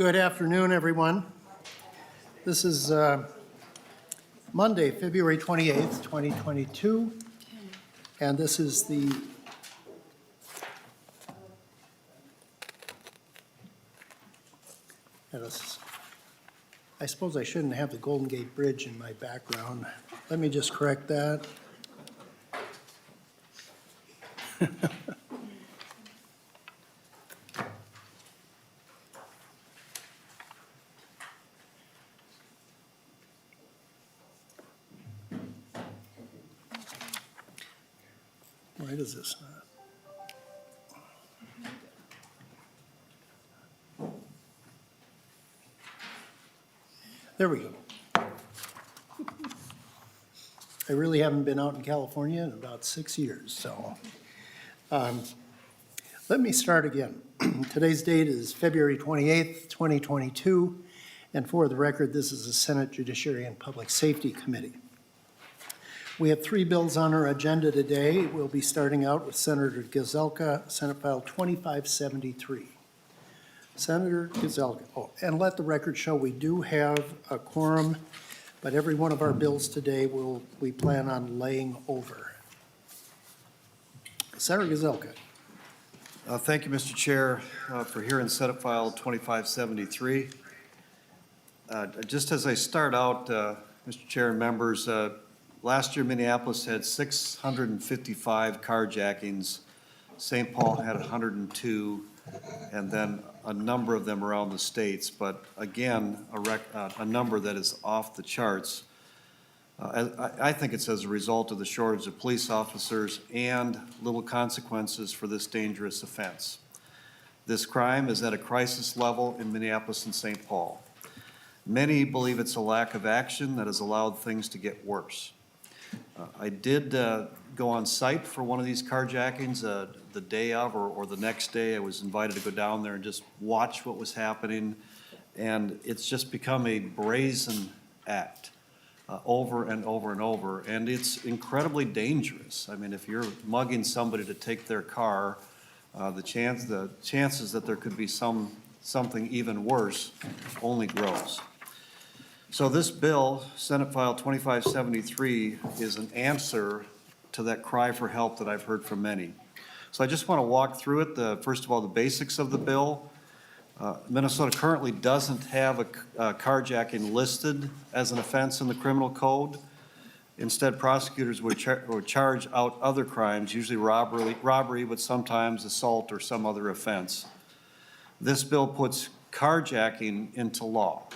Good afternoon, everyone. This is Monday, February 28th, 2022, and this is the I suppose I shouldn't have the Golden Gate Bridge in my background. Let me just correct that. Why does this not? There we go. I really haven't been out in California in about 6 years, so let me start again. Today's date is February 28th, 2022, and for the record, this is the Senate Judiciary and Public Safety Committee. We have 3 bills on our agenda today. We'll be starting out with Senator Gazelka, Senate File 2573. Senator Gazelka, and let the record show we do have a quorum, but every one of our bills today we plan on laying over. Senator Gazelka. Thank you, Mr. Chair, for hearing Senate File 2573. Just as I start out, Mr. Chair and members, last year Minneapolis had 655 carjackings. St. Paul had 102, and then a number of them around the states, but again, a number that is off the charts. I think it's as a result of the shortage of police officers and little consequences for this dangerous offense. This crime is at a crisis level in Minneapolis and St. Paul. Many believe it's a lack of action that has allowed things to get worse. I did go on site for one of these carjackings the day of or the next day. I was invited to go down there and just watch what was happening, and it's just become a brazen act over and over and over, and it's incredibly dangerous. I mean, if you're mugging somebody to take their car, the chances that there could be something even worse only grows. So this bill, Senate File 2573, is an answer to that cry for help that I've heard from many. So I just want to walk through it. First of all, the basics of the bill. Minnesota currently doesn't have a carjacking listed as an offense in the criminal code. Instead, prosecutors would charge out other crimes, usually robbery, but sometimes assault or some other offense. This bill puts carjacking into law.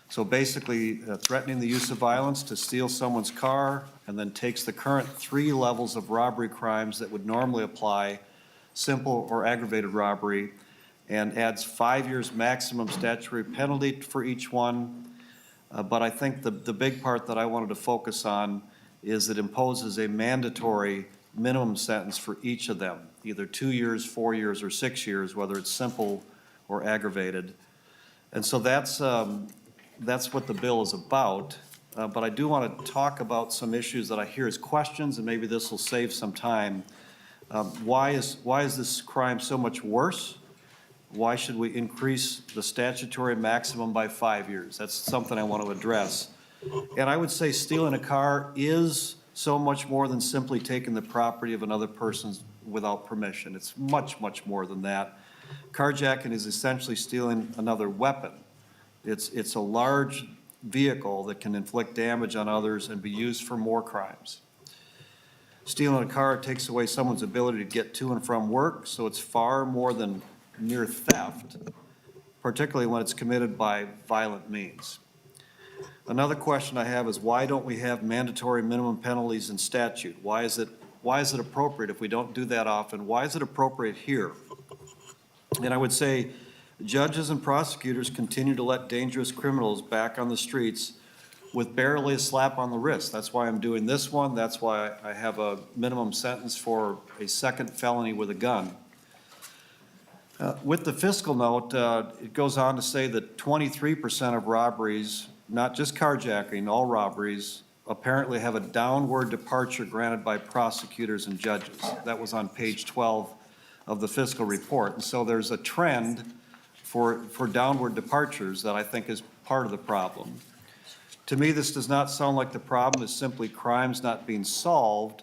So basically, threatening the use of violence to steal someone's car, and then takes the current 3 levels of robbery crimes that would normally apply, simple or aggravated robbery, and adds 5 years maximum statutory penalty for each one. But I think the big part that I wanted to focus on is it imposes a mandatory minimum sentence for each of them, either 2 years, 4 years, or 6 years, whether it's simple or aggravated. And so that's what the bill is about, but I do want to talk about some issues that I hear as questions, and maybe this will save some time. Why is this crime so much worse? Why should we increase the statutory maximum by 5 years? That's something I want to address. And I would say stealing a car is so much more than simply taking the property of another person without permission. It's much, much more than that. Carjacking is essentially stealing another weapon. It's a large vehicle that can inflict damage on others and be used for more crimes. Stealing a car takes away someone's ability to get to and from work, so it's far more than mere theft, particularly when it's committed by violent means. Another question I have is, why don't we have mandatory minimum penalties in statute? Why is it appropriate if we don't do that often? Why is it appropriate here? And I would say judges and prosecutors continue to let dangerous criminals back on the streets with barely a slap on the wrist. That's why I'm doing this one. That's why I have a minimum sentence for a second felony with a gun. With the fiscal note, it goes on to say that 23% of robberies, not just carjacking, all robberies, apparently have a downward departure granted by prosecutors and judges. That was on page 12 of the fiscal report. And so there's a trend for downward departures that I think is part of the problem. To me, this does not sound like the problem is simply crimes not being solved,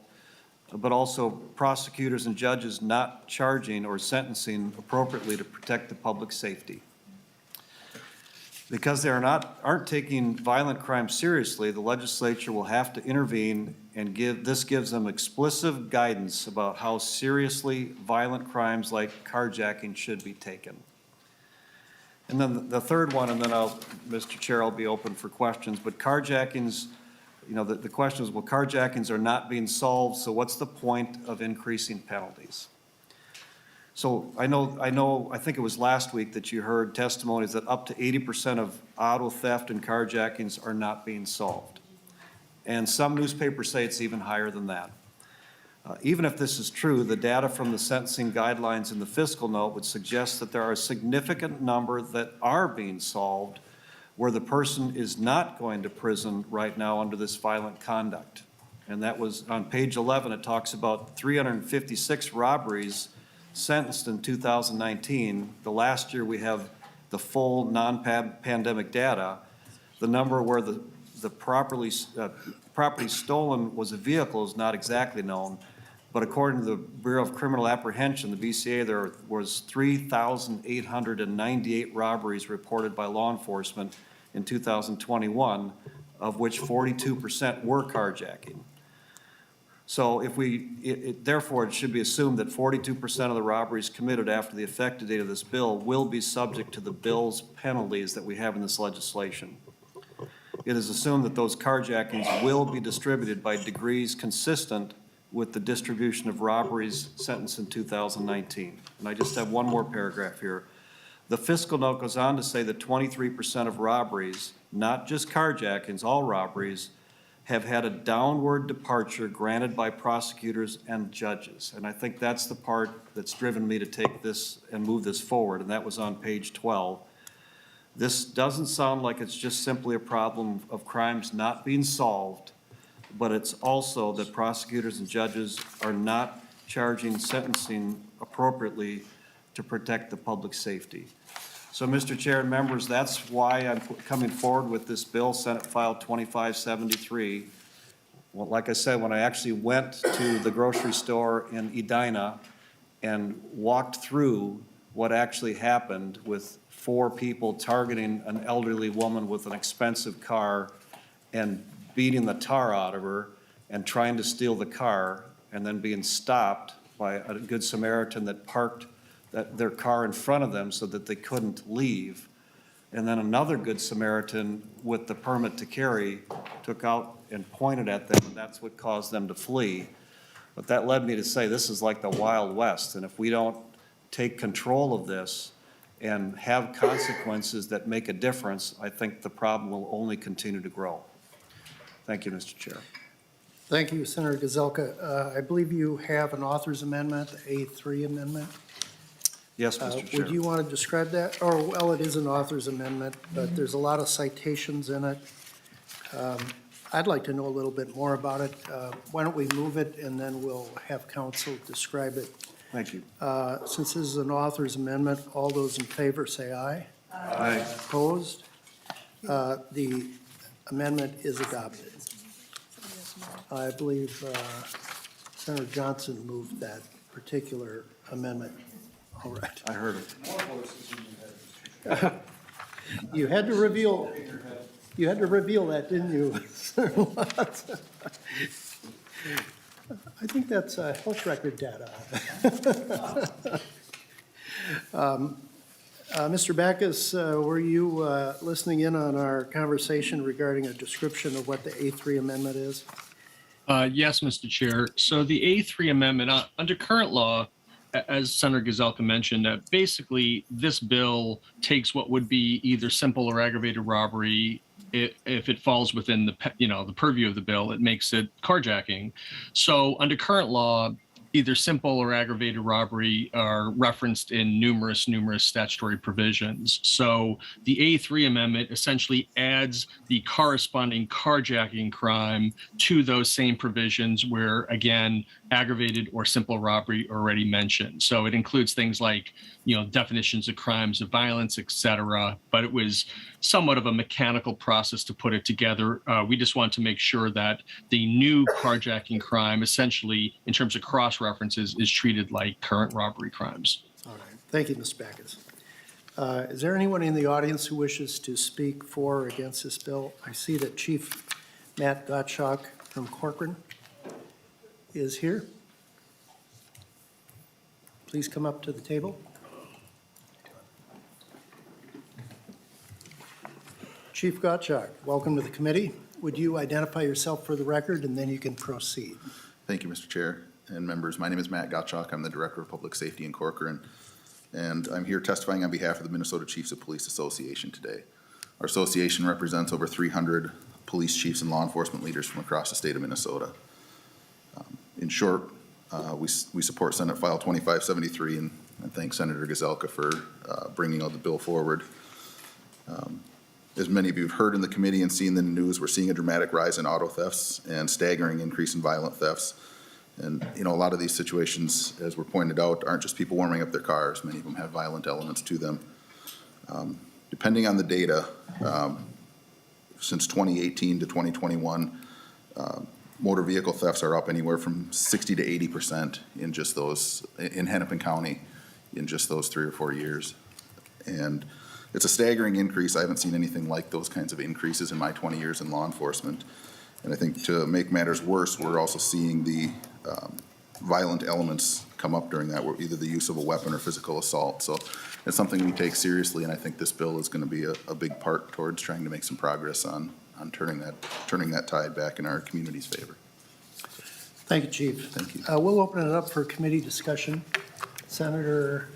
but also prosecutors and judges not charging or sentencing appropriately to protect the public safety. Because they aren't taking violent crime seriously, the legislature will have to intervene, and this gives them explicit guidance about how seriously violent crimes like carjacking should be taken. And then the third one, and then Mr. Chair, I'll be open for questions, but carjackings, the question is, well, carjackings are not being solved, so what's the point of increasing penalties? So I think it was last week that you heard testimonies that up to 80% of auto theft and carjackings are not being solved. And some newspapers say it's even higher than that. Even if this is true, the data from the sentencing guidelines in the fiscal note would suggest that there are a significant number that are being solved where the person is not going to prison right now under this violent conduct. And that was on page 11, it talks about 356 robberies sentenced in 2019. The last year we have the full non-pandemic data. The number where the property stolen was a vehicle is not exactly known, but according to the Bureau of Criminal Apprehension, the BCA, there was 3,898 robberies reported by law enforcement in 2021, of which 42% were carjacking. So therefore, it should be assumed that 42% of the robberies committed after the effective date of this bill will be subject to the bill's penalties that we have in this legislation. It is assumed that those carjackings will be distributed by degrees consistent with the distribution of robberies sentenced in 2019. And I just have one more paragraph here. The fiscal note goes on to say that 23% of robberies, not just carjackings, all robberies, have had a downward departure granted by prosecutors and judges. And I think that's the part that's driven me to take this and move this forward, and that was on page 12. This doesn't sound like it's just simply a problem of crimes not being solved, but it's also that prosecutors and judges are not charging sentencing appropriately to protect the public safety. So, Mr. Chair and members, that's why I'm coming forward with this bill, Senate File 2573. Well, like I said, when I actually went to the grocery store in Edina and walked through what actually happened with 4 people targeting an elderly woman with an expensive car and beating the tar out of her and trying to steal the car, and then being stopped by a Good Samaritan that parked their car in front of them so that they couldn't leave. And then another Good Samaritan with the permit to carry took out and pointed at them, and that's what caused them to flee. But that led me to say this is like the Wild West, and if we don't take control of this and have consequences that make a difference, I think the problem will only continue to grow. Thank you, Mr. Chair. Thank you, Senator Gazelka. I believe you have an author's amendment, the A3 amendment. Yes, Mr. Chair. Would you want to describe that? Or, well, it is an author's amendment, but there's a lot of citations in it. I'd like to know a little bit more about it. Why don't we move it, and then we'll have counsel describe it. Thank you. Since this is an author's amendment, all those in favor say aye. Aye. Opposed? The amendment is adopted. I believe Senator Johnson moved that particular amendment. All right. I heard it. You had to reveal that, didn't you? I think that's health record data. Mr. Backus, were you listening in on our conversation regarding a description of what the A3 amendment is? Yes, Mr. Chair. So the A3 amendment, under current law, as Senator Gazelka mentioned, basically this bill takes what would be either simple or aggravated robbery. If it falls within the purview of the bill, it makes it carjacking. So under current law, either simple or aggravated robbery are referenced in numerous statutory provisions. So the A3 amendment essentially adds the corresponding carjacking crime to those same provisions where, again, aggravated or simple robbery already mentioned. So it includes things like, definitions of crimes of violence, et cetera. But it was somewhat of a mechanical process to put it together. We just want to make sure that the new carjacking crime, essentially, in terms of cross-references, is treated like current robbery crimes. All right. Thank you, Ms. Backus. Is there anyone in the audience who wishes to speak for or against this bill? I see that Chief Matt Gottschalk from Corcoran is here. Please come up to the table. Chief Gottschalk, welcome to the committee. Would you identify yourself for the record, and then you can proceed? Thank you, Mr. Chair and members. My name is Matt Gottschalk. I'm the Director of Public Safety in Corcoran, and I'm here testifying on behalf of the Minnesota Chiefs of Police Association today. Our association represents over 300 police chiefs and law enforcement leaders from across the state of Minnesota. In short, we support Senate File 2573 and thank Senator Gazelka for bringing the bill forward. As many of you have heard in the committee and seen in the news, we're seeing a dramatic rise in auto thefts and staggering increase in violent thefts. And, a lot of these situations, as were pointed out, aren't just people warming up their cars. Many of them have violent elements to them. Depending on the data, since 2018 to 2021, motor vehicle thefts are up anywhere from 60 to 80% in just those, in Hennepin County, in just those 3 or 4 years. And it's a staggering increase. I haven't seen anything like those kinds of increases in my 20 years in law enforcement. And I think to make matters worse, we're also seeing the violent elements come up during that, either the use of a weapon or physical assault. So it's something we take seriously, and I think this bill is going to be a big part towards trying to make some progress on turning that tide back in our community's favor. Thank you, Chief. Thank you. We'll open it up for committee discussion. Senator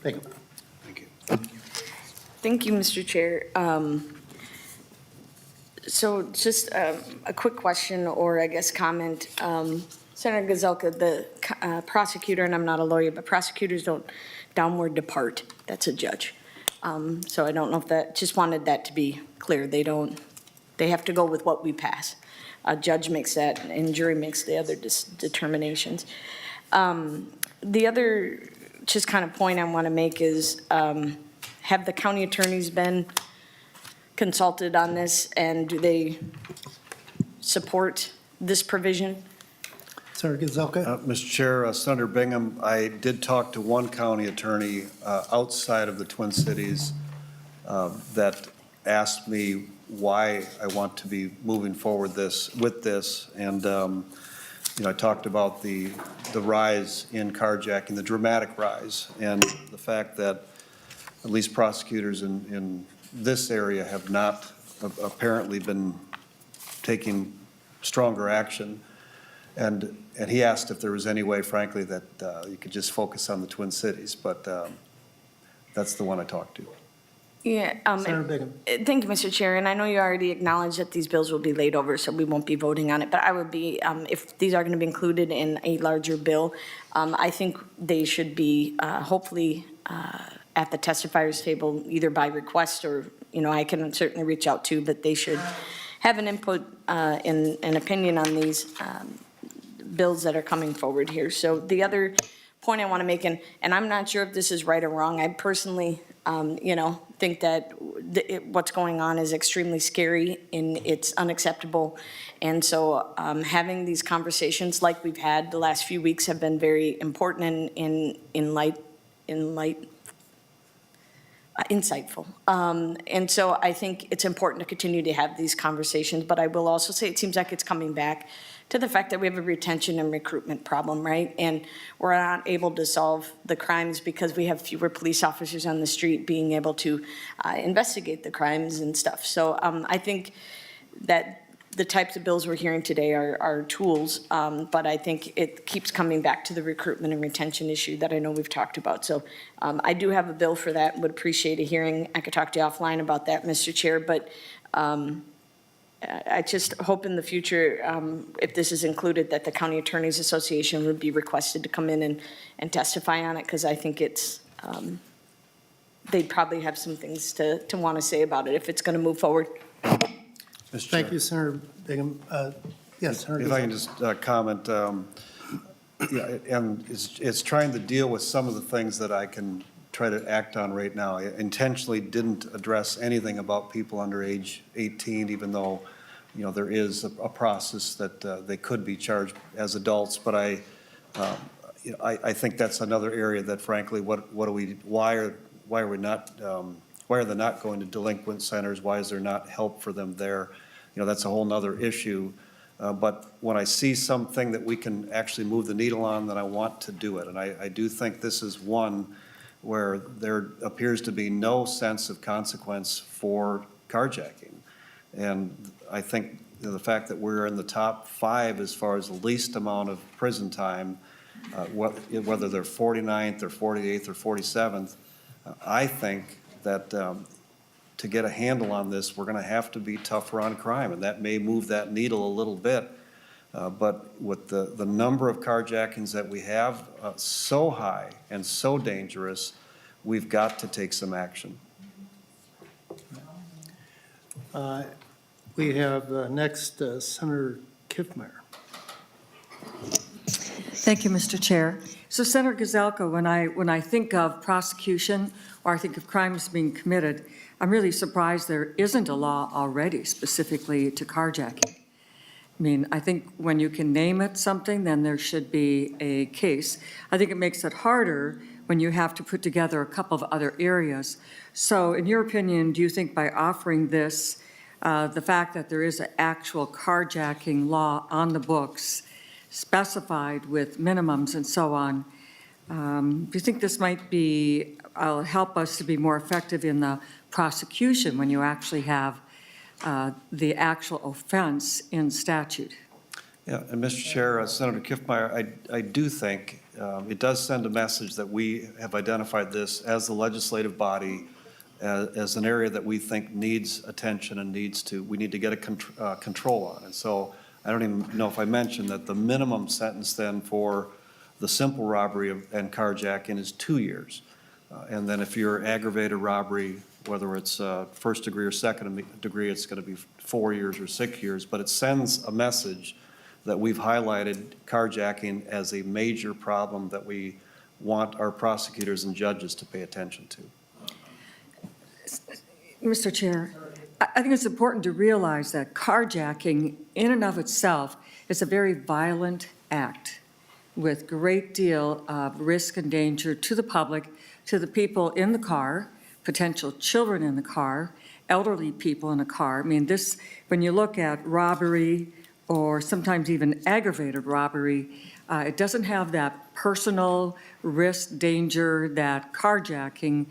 Bingham. Thank you. Thank you, Mr. Chair. So just a quick question, or I guess comment. Senator Gazelka, the prosecutor, and I'm not a lawyer, but prosecutors don't downward depart. That's a judge. So I don't know if that, just wanted that to be clear. They have to go with what we pass. A judge makes that, and jury makes the other determinations. The other just kind of point I want to make is, have the county attorneys been consulted on this, and do they support this provision? Senator Gazelka. Mr. Chair, Senator Bingham, I did talk to one county attorney outside of the Twin Cities that asked me why I want to be moving forward with this. And, I talked about the rise in carjacking, the dramatic rise, and the fact that at least prosecutors in this area have not apparently been taking stronger action. And he asked if there was any way, frankly, that you could just focus on the Twin Cities, but that's the one I talked to. Yeah. Senator Bingham. Thank you, Mr. Chair. And I know you already acknowledged that these bills will be laid over, so we won't be voting on it. But I would be, if these are going to be included in a larger bill, I think they should be hopefully at the testifiers table, either by request or, I can certainly reach out to, but they should have an input in an opinion on these bills that are coming forward here. So the other point I want to make, and I'm not sure if this is right or wrong, I personally, think that what's going on is extremely scary and it's unacceptable. And so having these conversations like we've had the last few weeks have been very important and insightful. And so I think it's important to continue to have these conversations, but I will also say it seems like it's coming back to the fact that we have a retention and recruitment problem, right? And we're not able to solve the crimes because we have fewer police officers on the street being able to investigate the crimes and stuff. So I think that the types of bills we're hearing today are tools, but I think it keeps coming back to the recruitment and retention issue that I know we've talked about. So I do have a bill for that, would appreciate a hearing. I could talk to you offline about that, Mr. Chair, but I just hope in the future, if this is included, that the County Attorneys Association would be requested to come in and testify on it, because I think it's, they'd probably have some things to want to say about it if it's going to move forward. Thank you, Senator Bingham. Yes, Senator. If I can just comment, Yeah, and it's trying to deal with some of the things that I can try to act on right now. I intentionally didn't address anything about people under age 18, even though, there is a process that they could be charged as adults. But I think that's another area that frankly, why are they not going to delinquent centers? Why is there not help for them there? That's a whole nother issue. But when I see something that we can actually move the needle on, then I want to do it. And I do think this is one where there appears to be no sense of consequence for carjacking. And I think the fact that we're in the top 5 as far as the least amount of prison time, whether they're 49th or 48th or 47th, I think that to get a handle on this, we're going to have to be tougher on crime, and that may move that needle a little bit. But with the number of carjackings that we have, so high and so dangerous, we've got to take some action. We have next Senator Kiffmeyer. Thank you, Mr. Chair. So Senator Gazelka, when I think of prosecution or I think of crimes being committed, I'm really surprised there isn't a law already specifically to carjacking. I mean, I think when you can name it something, then there should be a case. I think it makes it harder when you have to put together a couple of other areas. So in your opinion, do you think by offering this, the fact that there is an actual carjacking law on the books specified with minimums and so on, do you think this might be, help us to be more effective in the prosecution when you actually have the actual offense in statute? Yeah, and Mr. Chair, Senator Kiffmeyer, I do think it does send a message that we have identified this as the legislative body as an area that we think needs attention and we need to get a control on. And so I don't even know if I mentioned that the minimum sentence then for the simple robbery and carjacking is 2 years. And then if you're aggravated robbery, whether it's first degree or second degree, it's going to be 4 years or 6 years. But it sends a message that we've highlighted carjacking as a major problem that we want our prosecutors and judges to pay attention to. Mr. Chair, I think it's important to realize that carjacking in and of itself is a very violent act with great deal of risk and danger to the public, to the people in the car, potential children in the car, elderly people in a car. I mean, this, when you look at robbery or sometimes even aggravated robbery, it doesn't have that personal risk, danger that carjacking,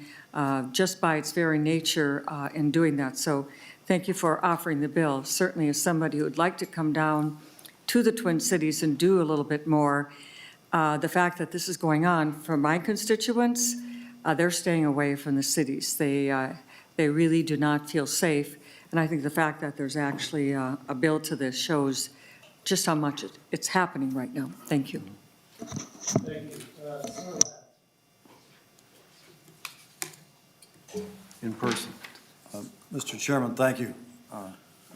just by its very nature in doing that. So thank you for offering the bill. Certainly as somebody who would like to come down to the Twin Cities and do a little bit more, the fact that this is going on for my constituents, they're staying away from the cities. They really do not feel safe. And I think the fact that there's actually a bill to this shows just how much it's happening right now. Thank you. Thank you. In person. Mr. Chairman, thank you.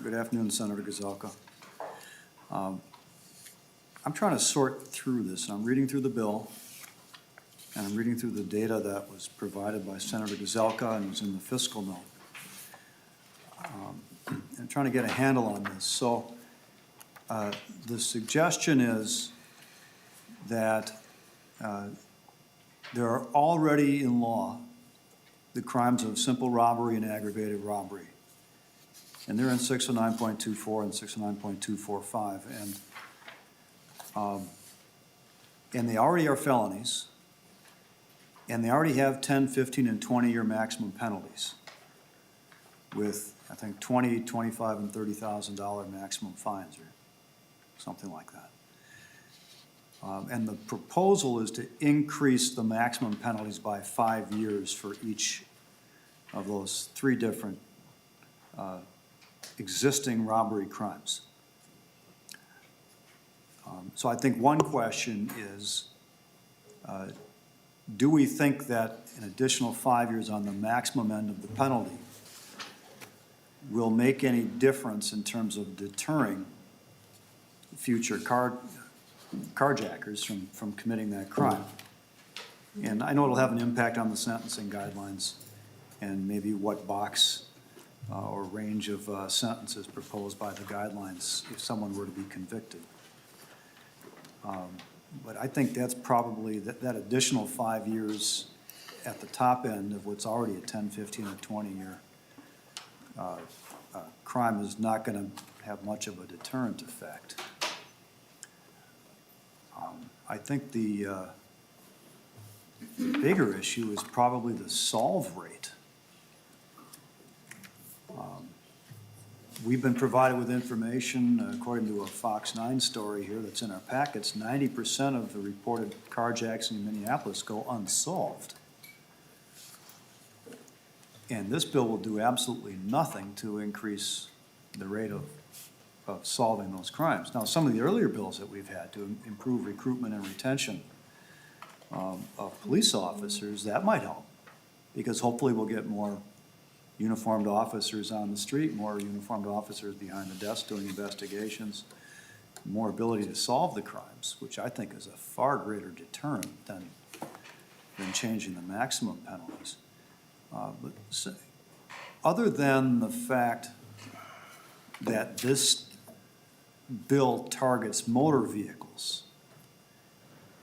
Good afternoon, Senator Gazelka. I'm trying to sort through this. I'm reading through the bill, and I'm reading through the data that was provided by Senator Gazelka and was in the fiscal note. I'm trying to get a handle on this. So the suggestion is that there are already in law the crimes of simple robbery and aggravated robbery. And they're in 609.24 and 609.245. And they already are felonies. And they already have 10, 15, and 20-year maximum penalties with, I think, $20,000, $25,000, and $30,000 maximum fines or something like that. And the proposal is to increase the maximum penalties by 5 years for each of those 3 different existing robbery crimes. So I think one question is, do we think that an additional 5 years on the maximum end of the penalty will make any difference in terms of deterring future carjackers from committing that crime. And I know it'll have an impact on the sentencing guidelines and maybe what box or range of sentences proposed by the guidelines if someone were to be convicted. But I think that's probably, that additional 5 years at the top end of what's already a 10, 15, or 20-year crime is not going to have much of a deterrent effect. I think the bigger issue is probably the solve rate. We've been provided with information, according to a Fox 9 story here that's in our packets, 90% of the reported carjacks in Minneapolis go unsolved. And this bill will do absolutely nothing to increase the rate of solving those crimes. Now, some of the earlier bills that we've had to improve recruitment and retention of police officers, that might help, because hopefully we'll get more uniformed officers on the street, more uniformed officers behind the desk doing investigations, more ability to solve the crimes, which I think is a far greater deterrent than changing the maximum penalties. Other than the fact that this bill targets motor vehicles,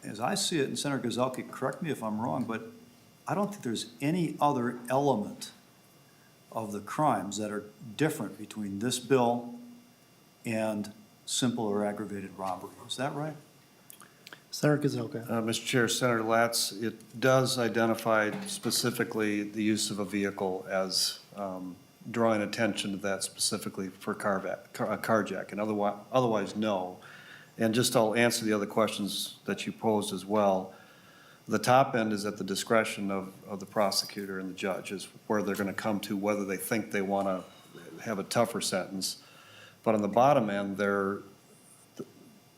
as I see it, and Senator Gazelka, correct me if I'm wrong, but I don't think there's any other element of the crimes that are different between this bill and simple or aggravated robbery. Is that right? Senator Gazelka. Mr. Chair, Senator Latz, it does identify specifically the use of a vehicle as drawing attention to that specifically for carjacking. Otherwise, no. And just I'll answer the other questions that you posed as well. The top end is at the discretion of the prosecutor and the judge, is where they're going to come to whether they think they want to have a tougher sentence. But on the bottom end, the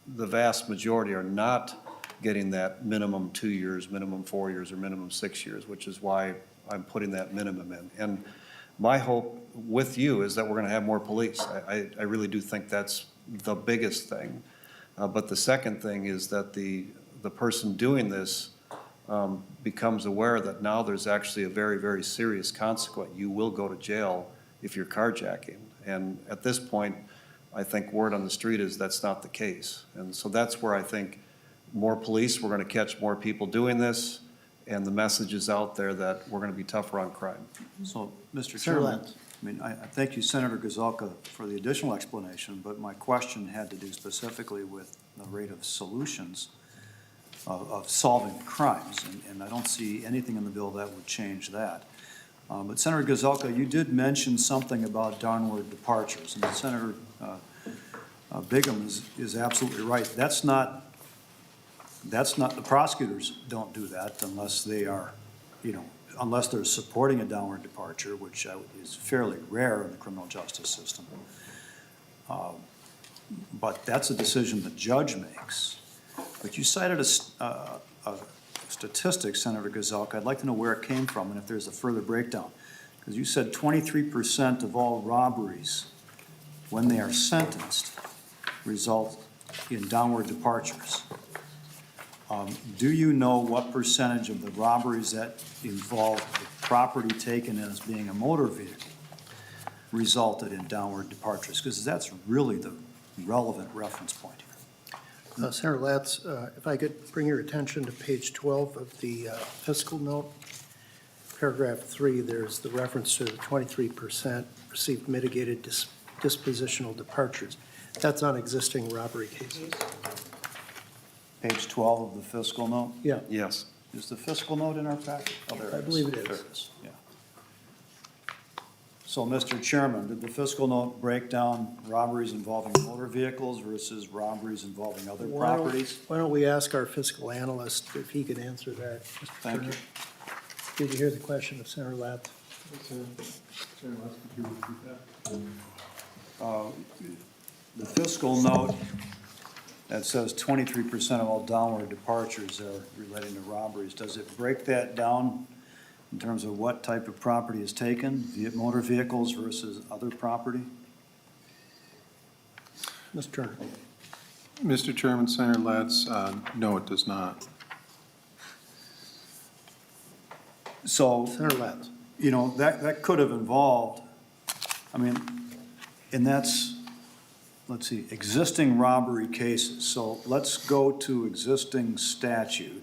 vast majority are not getting that minimum 2 years, minimum 4 years, or minimum 6 years, which is why I'm putting that minimum in. And my hope with you is that we're going to have more police. I really do think that's the biggest thing. But the second thing is that the person doing this becomes aware that now there's actually a very, very serious consequence. You will go to jail if you're carjacking. And at this point, I think word on the street is that's not the case. And so that's where I think more police, we're going to catch more people doing this, and the message is out there that we're going to be tougher on crime. So, Mr. Senator Chairman, Latz. I mean, I thank you, Senator Gazelka, for the additional explanation, but my question had to do specifically with the rate of solutions of solving crimes, and I don't see anything in the bill that would change that. But Senator Gazelka, you did mention something about downward departures, and Senator Bigham is absolutely right. That's not, the prosecutors don't do that unless they are, unless they're supporting a downward departure, which is fairly rare in the criminal justice system. But that's a decision the judge makes. But you cited a statistic, Senator Gazelka. I'd like to know where it came from and if there's a further breakdown. Because you said 23% of all robberies, when they are sentenced, result in downward departures. Do you know what percentage of the robberies that involve the property taken as being a motor vehicle resulted in downward departures? Because that's really the relevant reference point here. Senator Latz, if I could bring your attention to page 12 of the fiscal note. Paragraph 3, there's the reference to the 23% received mitigated dispositional departures. That's on existing robbery cases. Page 12 of the fiscal note? Yeah, Yes. Is the fiscal note in our packet? Oh, there it is. I believe it is. There it is, yeah. So, Mr. Chairman, did the fiscal note break down robberies involving motor vehicles versus robberies involving other properties? Why don't we ask our fiscal analyst if he could answer that? Mr. Thank you. Turner? Did you hear the question of Senator Latz? The fiscal note that says 23% of all downward departures are relating to robberies, does it break that down in terms of what type of property is taken, motor vehicles versus other property? Mr. Turner? Mr. Chairman, Senator Latz, no, it does not. So, Senator Latz. you know, that could have involved, I mean, and that's, let's see, existing robbery cases. So let's go to existing statute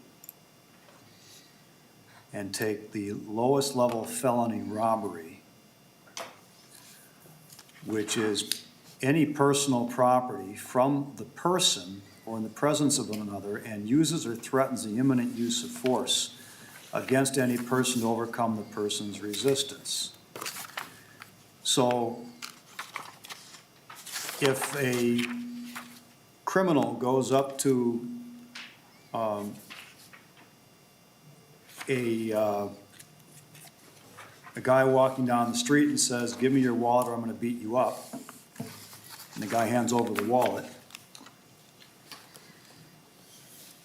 and take the lowest level felony robbery, which is any personal property from the person or in the presence of one another and uses or threatens the imminent use of force against any person to overcome the person's resistance. So if a criminal goes up to a guy walking down the street and says, "Give me your wallet or I'm gonna beat you up," and the guy hands over the wallet,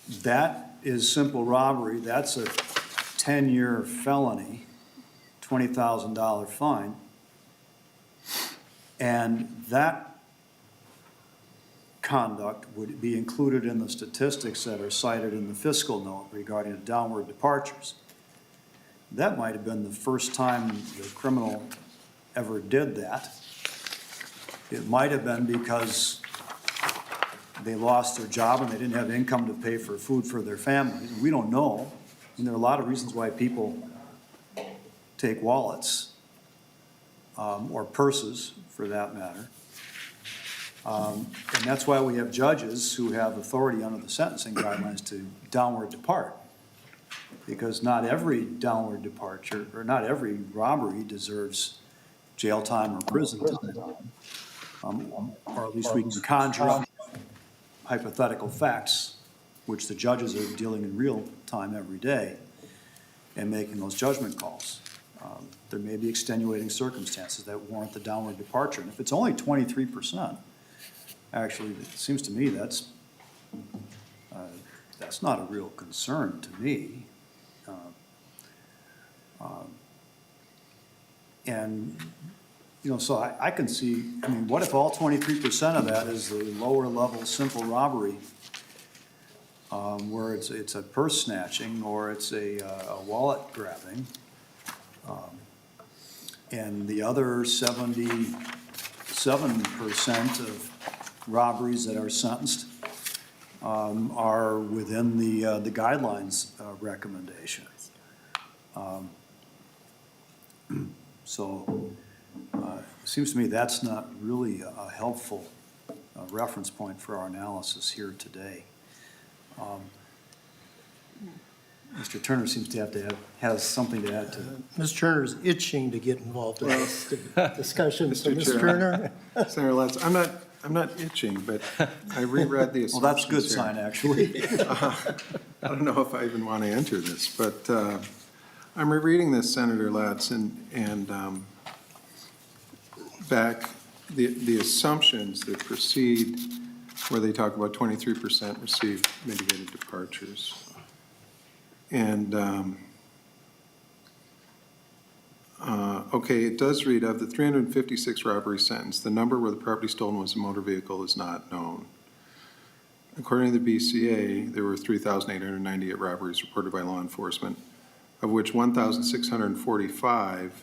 that is simple robbery. That's a 10-year felony, $20,000 fine. And that conduct would be included in the statistics that are cited in the fiscal note regarding the downward departures. That might have been the first time the criminal ever did that. It might have been because they lost their job and they didn't have income to pay for food for their families. We don't know. And there are a lot of reasons why people take wallets, or purses, for that matter. And that's why we have judges who have authority under the sentencing guidelines to downward depart. Because not every downward departure, or not every robbery deserves jail time or prison time. Or at least we can conjure up hypothetical facts, which the judges are dealing in real time every day and making those judgment calls. There may be extenuating circumstances that warrant the downward departure. And if it's only 23%, actually, it seems to me that's not a real concern to me. And, you know, so I can see, I mean, what if all 23% of that is the lower level simple robbery, where it's a purse snatching or it's a wallet grabbing, and the other 77% of robberies that are sentenced are within the guidelines recommendation. So it seems to me that's not really a helpful reference point for our analysis here today. Mr. Turner seems to has something to add to that. Ms. Turner's itching to get involved in this discussion. So, Mr. Ms. Chair. Turner? Senator Latz, I'm not itching, but I reread the Well, that's a good assumptions here. sign, actually. I don't know if I even want to enter this, but I'm rereading this, Senator Latz, and back the assumptions that precede where they talk about 23% receive mitigated departures. And, okay, it does read, of the 356 robberies sentenced, the number where the property stolen was a motor vehicle is not known. According to the BCA, there were 3,898 robberies reported by law enforcement, of which 1,645,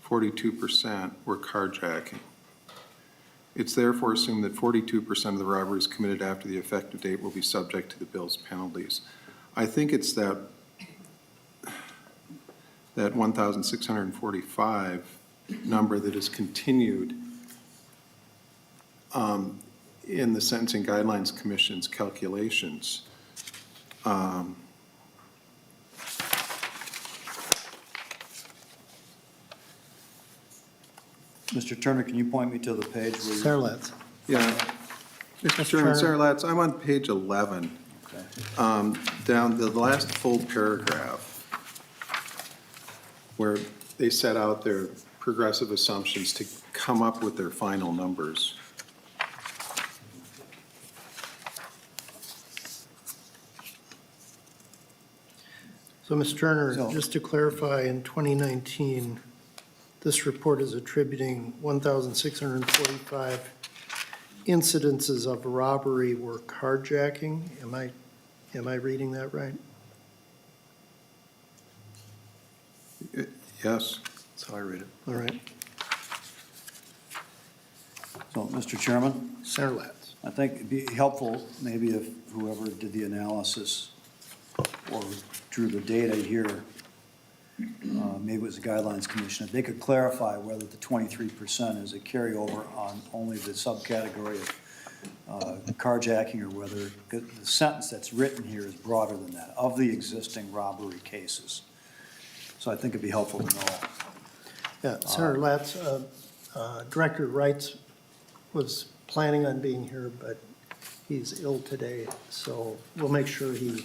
42%, were carjacking. It's therefore assumed that 42% of the robberies committed after the effective date will be subject to the bill's penalties. I think it's that 1,645 number that is continued in the Sentencing Guidelines Commission's calculations. Mr. Turner, can you point me to the page where Senator Latz. Yeah. Mr. Chairman, Turner. Senator Latz, I'm on page 11, Okay. down the last full paragraph, where they set out their progressive assumptions to come up with their final numbers. So, Ms. Turner, So- just to clarify, in 2019, this report is attributing 1,645 incidences of robbery were carjacking. Am I reading that right? Yes. That's how I read it. All right. So, Mr. Chairman, Senator Latz. I think it'd be helpful maybe if whoever did the analysis or drew the data here, maybe it was the Guidelines Commission, if they could clarify whether the 23% is a carryover on only the subcategory of carjacking, or whether the sentence that's written here is broader than that, of the existing robbery cases. So I think it'd be helpful to know. Yeah, Senator Latz, Director Wright was planning on being here, but he's ill today, so we'll make sure he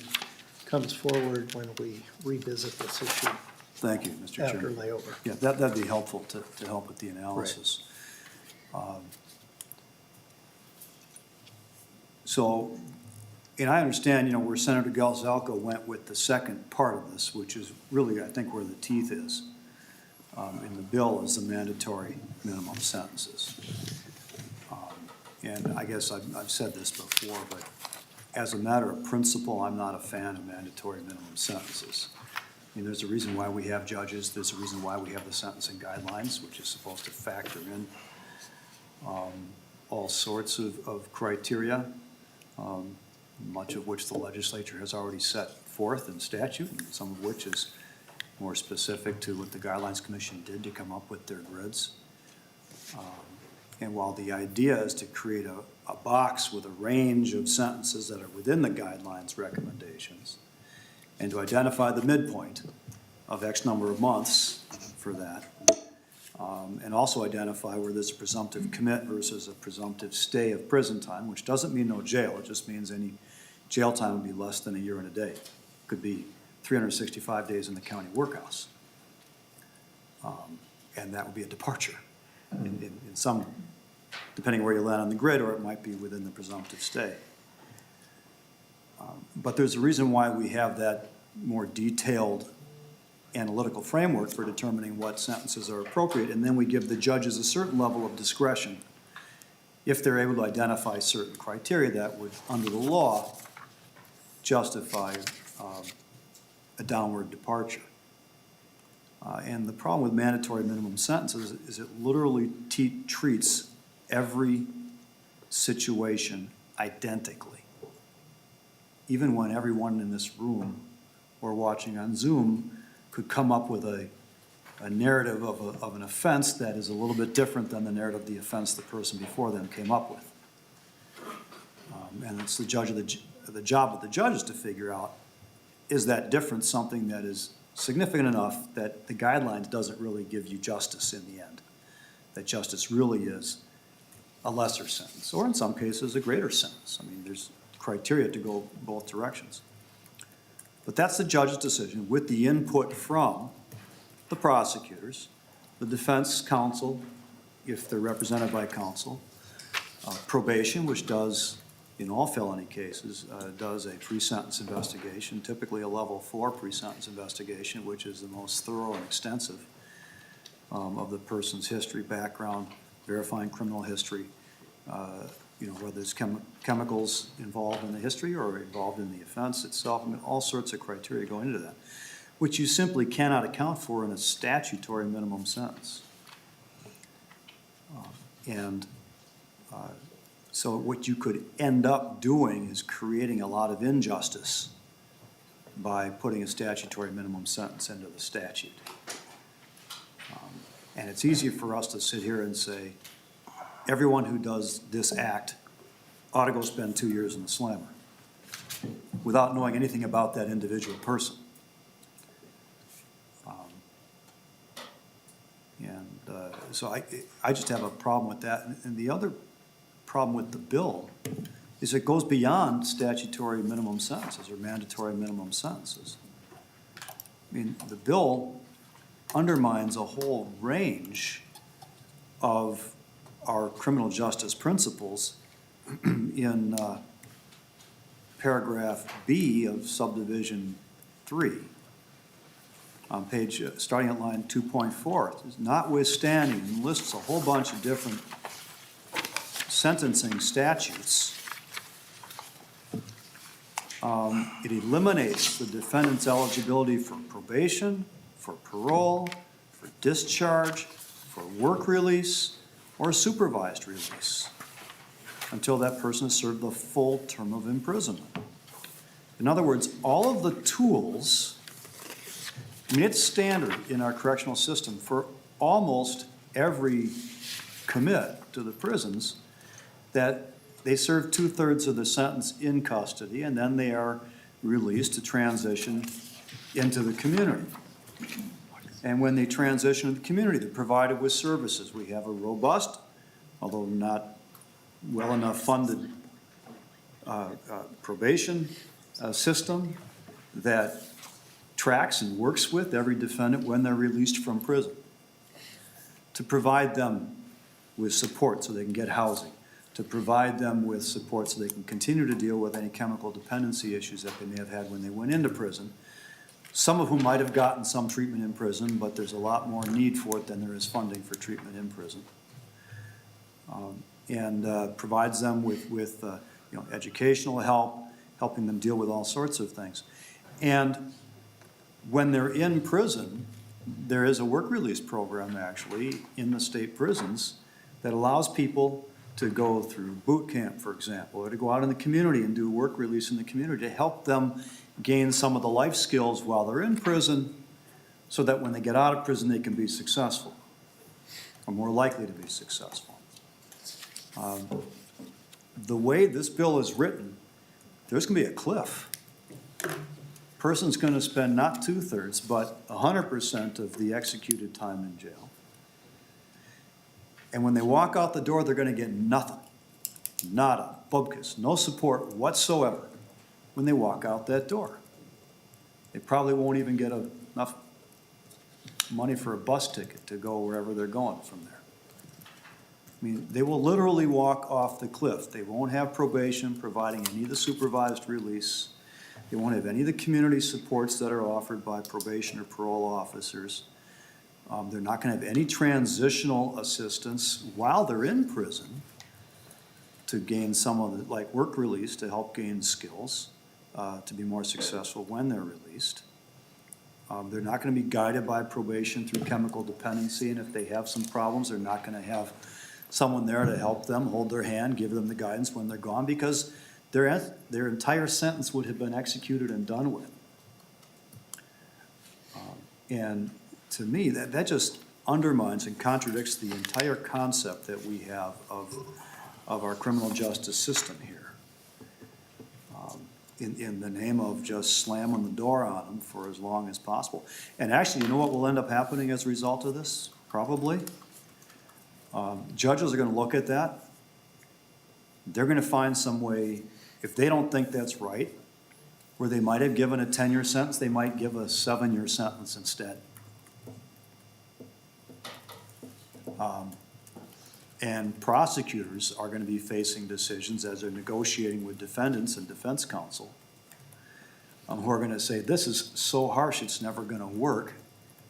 comes forward when we revisit this issue Thank you, Mr. after Chairman. layover. Yeah, that'd be helpful to help with the analysis. So, and I understand, where Senator Gazelka went with the second part of this, which is really, I think, where the teeth is in the bill, is the mandatory minimum sentences. And I guess I've said this before, but as a matter of principle, I'm not a fan of mandatory minimum sentences. I mean, there's a reason why we have judges, there's a reason why we have the sentencing guidelines, which is supposed to factor in all sorts of criteria, much of which the legislature has already set forth in statute, and some of which is more specific to what the Guidelines Commission did to come up with their grids. And while the idea is to create a box with a range of sentences that are within the guidelines recommendations, and to identify the midpoint of X number of months for that, and also identify where there's a presumptive commit versus a presumptive stay of prison time, which doesn't mean no jail, it just means any jail time would be less than a year and a day. Could be 365 days in the county workhouse. And that would be a departure in some, depending where you land on the grid, or it might be within the presumptive stay. But there's a reason why we have that more detailed analytical framework for determining what sentences are appropriate, and then we give the judges a certain level of discretion if they're able to identify certain criteria that would, under the law, justify a downward departure. And the problem with mandatory minimum sentences is it literally treats every situation identically. Even when everyone in this room or watching on Zoom could come up with a narrative of an offense that is a little bit different than the narrative of the offense the person before them came up with. And it's the job of the judge is to figure out, is that difference something that is significant enough that the guidelines doesn't really give you justice in the end? That justice really is a lesser sentence, or in some cases, a greater sentence. I mean, there's criteria to go both directions. But that's the judge's decision with the input from the prosecutors, the defense counsel, if they're represented by counsel, probation, which does, in all felony cases, does a pre-sentence investigation, typically a level 4 pre-sentence investigation, which is the most thorough and extensive of the person's history, background, verifying criminal history, whether there's chemicals involved in the history or involved in the offense itself. I mean, all sorts of criteria go into that, which you simply cannot account for in a statutory minimum sentence. So what you could end up doing is creating a lot of injustice by putting a statutory minimum sentence into the statute. And it's easy for us to sit here and say, everyone who does this act ought to go spend 2 years in the slammer without knowing anything about that individual person. So I just have a problem with that. And the other problem with the bill is it goes beyond statutory minimum sentences or mandatory minimum sentences. I mean, the bill undermines a whole range of our criminal justice principles in paragraph B of subdivision 3. On page, starting at line 2.4, notwithstanding, and lists a whole bunch of different sentencing statutes, it eliminates the defendant's eligibility for probation, for parole, for discharge, for work release, or supervised release until that person has served the full term of imprisonment. In other words, all of the tools, I mean, it's standard in our correctional system for almost every commit to the prisons that they serve 2/3 of the sentence in custody, and then they are released to transition into the community. And when they transition to the community, they're provided with services. We have a robust, although not well enough funded, probation system that tracks and works with every defendant when they're released from prison to provide them with support so they can get housing, to provide them with support so they can continue to deal with any chemical dependency issues that they may have had when they went into prison, some of whom might have gotten some treatment in prison, but there's a lot more need for it than there is funding for treatment in prison. And provides them with educational help, helping them deal with all sorts of things. And when they're in prison, there is a work release program actually in the state prisons that allows people to go through boot camp, for example, or to go out in the community and do work release in the community to help them gain some of the life skills while they're in prison so that when they get out of prison, they can be successful, or more likely to be successful. The way this bill is written, there's going to be a cliff. Person's going to spend not 2/3, but 100% of the executed time in jail. And when they walk out the door, they're going to get nothing. Nada, bubkas, no support whatsoever when they walk out that door. They probably won't even get enough money for a bus ticket to go wherever they're going from there. I mean, they will literally walk off the cliff. They won't have probation providing any of the supervised release. They won't have any of the community supports that are offered by probation or parole officers. They're not going to have any transitional assistance while they're in prison to gain some of the, like work release, to help gain skills to be more successful when they're released. They're not going to be guided by probation through chemical dependency, and if they have some problems, they're not going to have someone there to help them, hold their hand, give them the guidance when they're gone, because their entire sentence would have been executed and done with. And to me, that just undermines and contradicts the entire concept that we have of our criminal justice system here. In the name of just slamming the door on them for as long as possible. And actually, you know what will end up happening as a result of this? Probably. Judges are going to look at that. They're going to find some way, if they don't think that's right, where they might have given a 10-year sentence, they might give a 7-year sentence instead. And prosecutors are going to be facing decisions as they're negotiating with defendants and defense counsel who are going to say, this is so harsh, it's never going to work.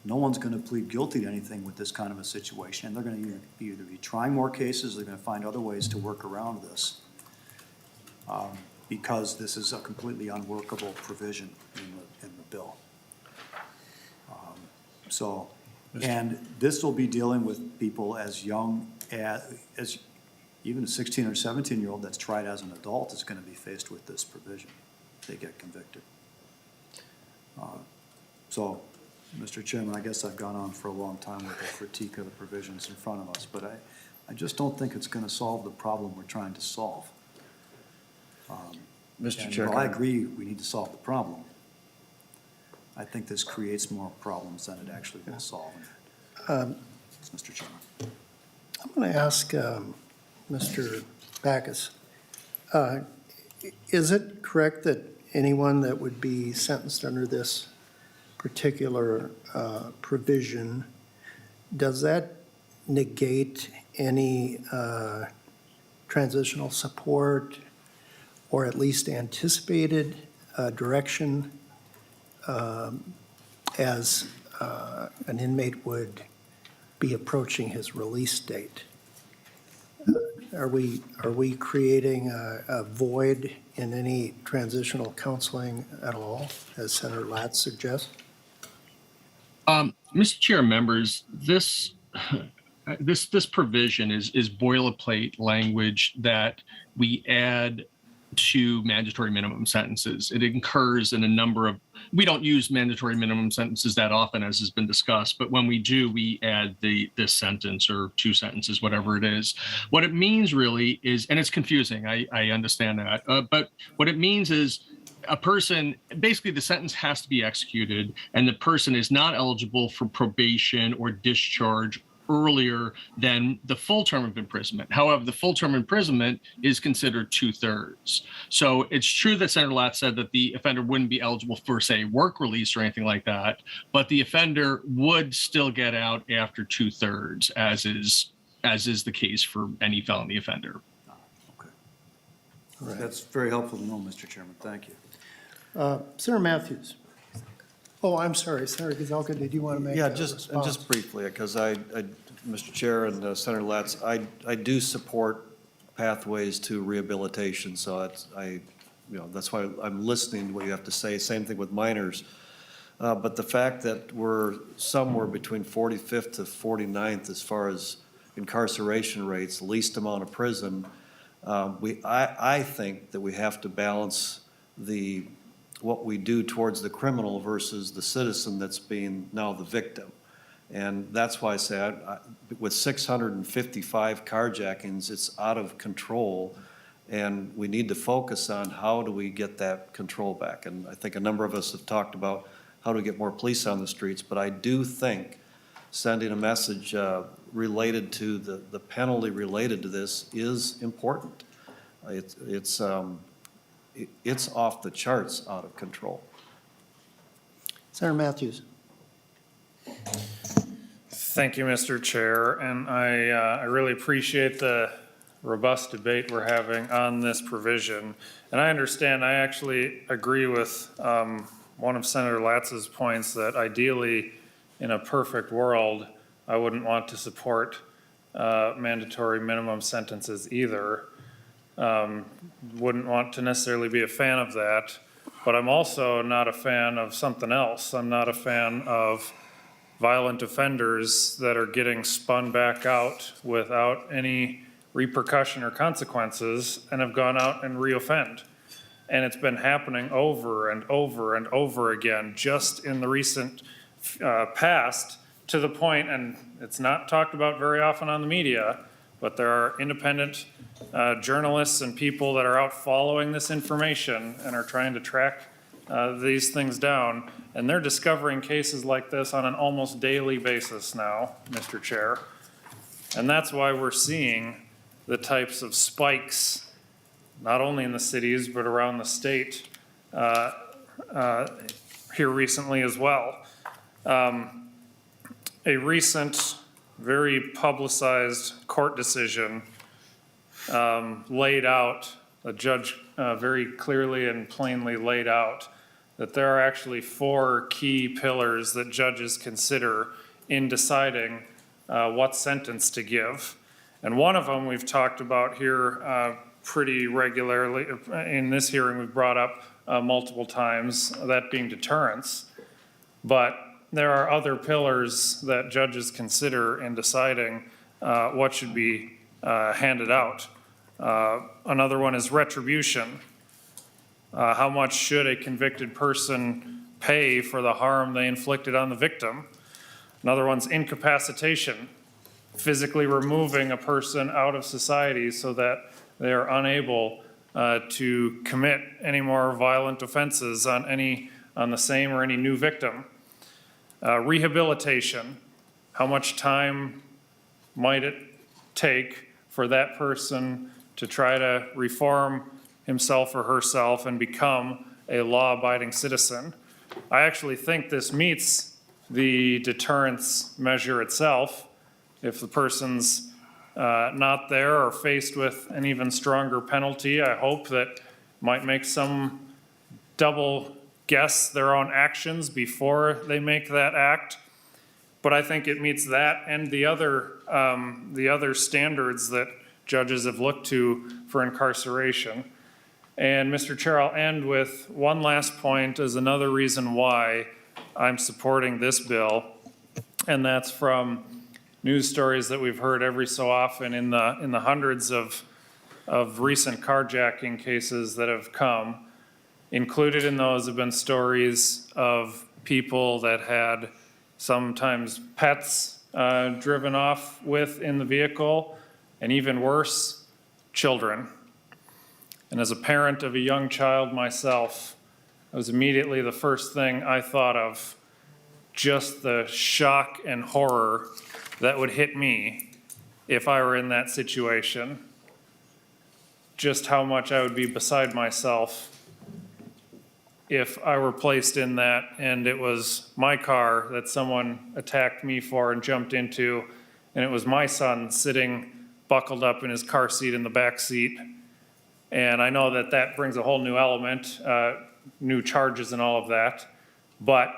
No one's going to plead guilty to anything with this kind of a situation. And they're going to either be trying more cases, or they're going to find other ways to work around this because this is a completely unworkable provision in the bill. And this will be dealing with people as young as even a 16 or 17-year-old that's tried as an adult is going to be faced with this provision if they get convicted. So, Mr. Chairman, I guess I've gone on for a long time with a critique of the provisions in front of us, but I just don't think it's going to solve the problem we're trying to solve. Mr. Chair. While I agree we need to solve the problem, I think this creates more problems than it actually will solve. Mr. Chairman. I'm going to ask Mr. Backus, is it correct that anyone that would be sentenced under this particular provision, does that negate any transitional support or at least anticipated direction as an inmate would be approaching his release date? Are we creating a void in any transitional counseling at all, as Senator Latz suggests? Mr. Chair, members, this provision is boilerplate language that we add to mandatory minimum sentences. It incurs in a number of, we don't use mandatory minimum sentences that often, as has been discussed, but when we do, we add this sentence or two sentences, whatever it is. What it means really is, and it's confusing, I understand that, but what it means is a person, basically the sentence has to be executed and the person is not eligible for probation or discharge earlier than the full term of imprisonment. However, the full term imprisonment is considered 2/3. So it's true that Senator Latz said that the offender wouldn't be eligible for, say, work release or anything like that, but the offender would still get out after 2/3, as is the case for any felony offender. Okay. Right. That's very helpful to know, Mr. Chairman. Thank you. Senator Mathews. Oh, I'm sorry, Senator Gazelka, did you want to make Yeah, a just response? briefly, because Mr. Chair and Senator Latz, I do support pathways to rehabilitation, so that's why I'm listening to what you have to say. Same thing with minors. But the fact that we're somewhere between 45th to 49th as far as incarceration rates, least amount of prison, I think that we have to balance what we do towards the criminal versus the citizen that's being now the victim. And that's why I say with 655 carjackings, it's out of control. And we need to focus on how do we get that control back. And I think a number of us have talked about how do we get more police on the streets. But I do think sending a message related to the penalty related to this is important. It's off the charts out of control. Senator Mathews. Thank you, Mr. Chair, and I really appreciate the robust debate we're having on this provision. And I understand, I actually agree with one of Senator Latz's points that ideally, in a perfect world, I wouldn't want to support mandatory minimum sentences either. Wouldn't want to necessarily be a fan of that, but I'm also not a fan of something else. I'm not a fan of violent offenders that are getting spun back out without any repercussion or consequences and have gone out and reoffend. And it's been happening over and over and over again, just in the recent past, to the point, and it's not talked about very often on the media, but there are independent journalists and people that are out following this information and are trying to track these things down. And they're discovering cases like this on an almost daily basis now, Mr. Chair. And that's why we're seeing the types of spikes, not only in the cities, but around the state here recently as well. A recent, very publicized court decision laid out, a judge very clearly and plainly laid out that there are actually 4 key pillars that judges consider in deciding what sentence to give. And one of them we've talked about here pretty regularly. In this hearing, we've brought up multiple times, that being deterrence. But there are other pillars that judges consider in deciding what should be handed out. Another one is retribution. How much should a convicted person pay for the harm they inflicted on the victim? Another one's incapacitation, physically removing a person out of society so that they are unable to commit any more violent offenses on the same or any new victim. Rehabilitation, how much time might it take for that person to try to reform himself or herself and become a law-abiding citizen? I actually think this meets the deterrence measure itself. If the person's not there or faced with an even stronger penalty, I hope that might make some double guess their own actions before they make that act. But I think it meets that and the other standards that judges have looked to for incarceration. And Mr. Chair, I'll end with one last point as another reason why I'm supporting this bill. And that's from news stories that we've heard every so often in the hundreds of recent carjacking cases that have come. Included in those have been stories of people that had sometimes pets driven off with in the vehicle, and even worse, children. And as a parent of a young child myself, it was immediately the first thing I thought of, just the shock and horror that would hit me if I were in that situation. Just how much I would be beside myself if I were placed in that and it was my car that someone attacked me for and jumped into, and it was my son sitting buckled up in his car seat in the back seat. And I know that that brings a whole new element, new charges and all of that. But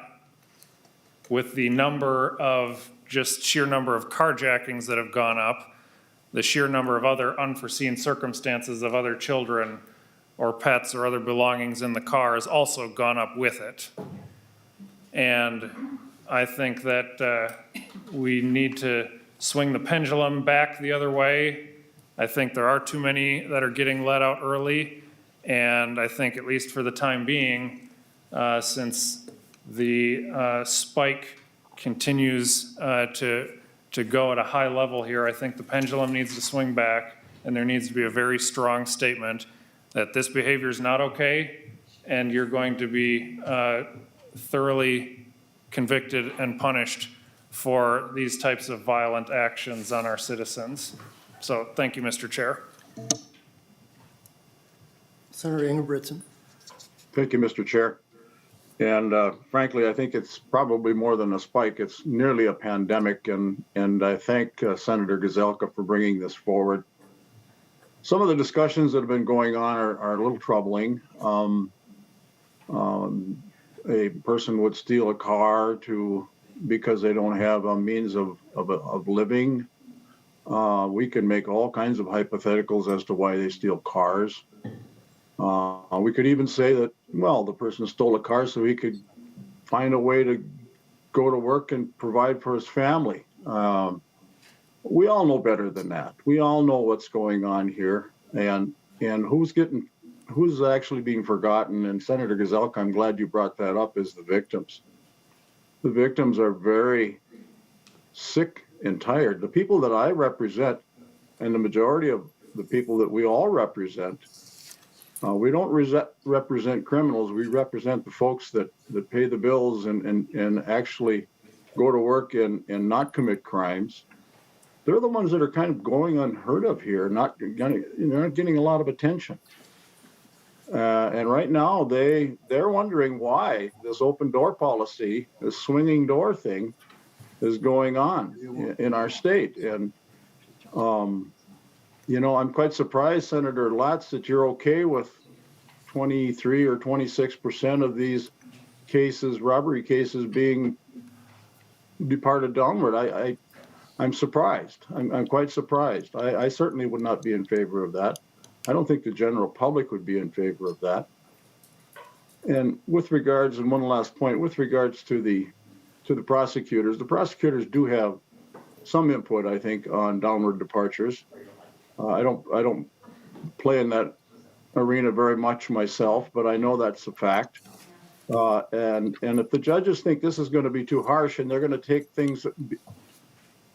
with the sheer number of carjackings that have gone up, the sheer number of other unforeseen circumstances of other children or pets or other belongings in the car has also gone up with it. And I think that we need to swing the pendulum back the other way. I think there are too many that are getting let out early, and I think, at least for the time being, since the spike continues to go at a high level here, I think the pendulum needs to swing back, and there needs to be a very strong statement that this behavior is not okay, and you're going to be thoroughly convicted and punished for these types of violent actions on our citizens. So thank you, Mr. Chair. Senator Ingebrigtsen. Thank you, Mr. Chair. And frankly, I think it's probably more than a spike. It's nearly a pandemic, and I thank Senator Gazelka for bringing this forward. Some of the discussions that have been going on are a little troubling. A person would steal a car because they don't have a means of living. We can make all kinds of hypotheticals as to why they steal cars. We could even say that, well, the person stole a car so he could find a way to go to work and provide for his family. We all know better than that. We all know what's going on here, and who's actually being forgotten. And Senator Gazelka, I'm glad you brought that up, is the victims. The victims are very sick and tired. The people that I represent, and the majority of the people that we all represent, we don't represent criminals. We represent the folks that pay the bills and actually go to work and not commit crimes. They're the ones that are kind of going unheard of here, not getting a lot of attention. And right now they're wondering why this open door policy, this swinging door thing, is going on in our state. And, I'm quite surprised, Senator Latz, that you're okay with 23 or 26% of these cases, robbery cases, being departed downward. I'm surprised. I'm quite surprised. I certainly would not be in favor of that. I don't think the general public would be in favor of that. And with regards, and one last point, with regards to the prosecutors do have some input, I think, on downward departures. I don't play in that arena very much myself, but I know that's a fact. And if the judges think this is going to be too harsh and they're going to take things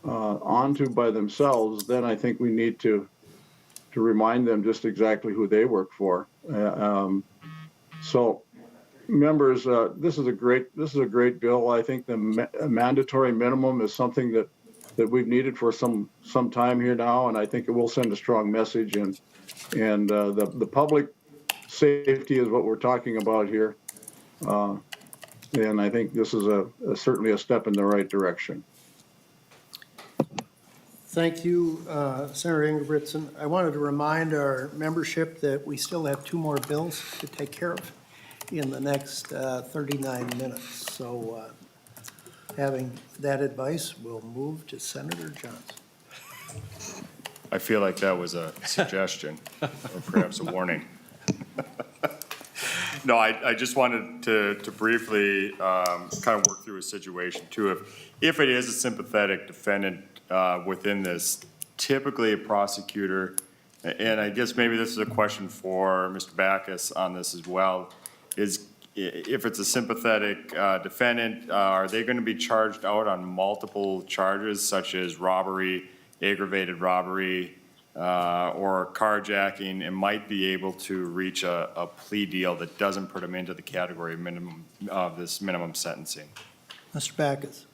onto by themselves, then I think we need to remind them just exactly who they work for. So, members, this is a great bill. I think the mandatory minimum is something that we've needed for some time here now, and I think it will send a strong message. And the public safety is what we're talking about here, and I think this is certainly a step in the right direction. Thank you, Senator Ingebrigtsen. I wanted to remind our membership that we still have 2 more bills to take care of in the next 39 minutes. So having that advice, we'll move to Senator Johnson. I feel like that was a suggestion or perhaps a warning. No, I just wanted to briefly kind of work through a situation too. If it is a sympathetic defendant within this, typically a prosecutor, and I guess maybe this is a question for Mr. Backus on this as well, is if it's a sympathetic defendant, are they going to be charged out on multiple charges such as robbery, aggravated robbery, or carjacking, and might be able to reach a plea deal that doesn't put them into the category of this minimum sentencing? Mr. Backus.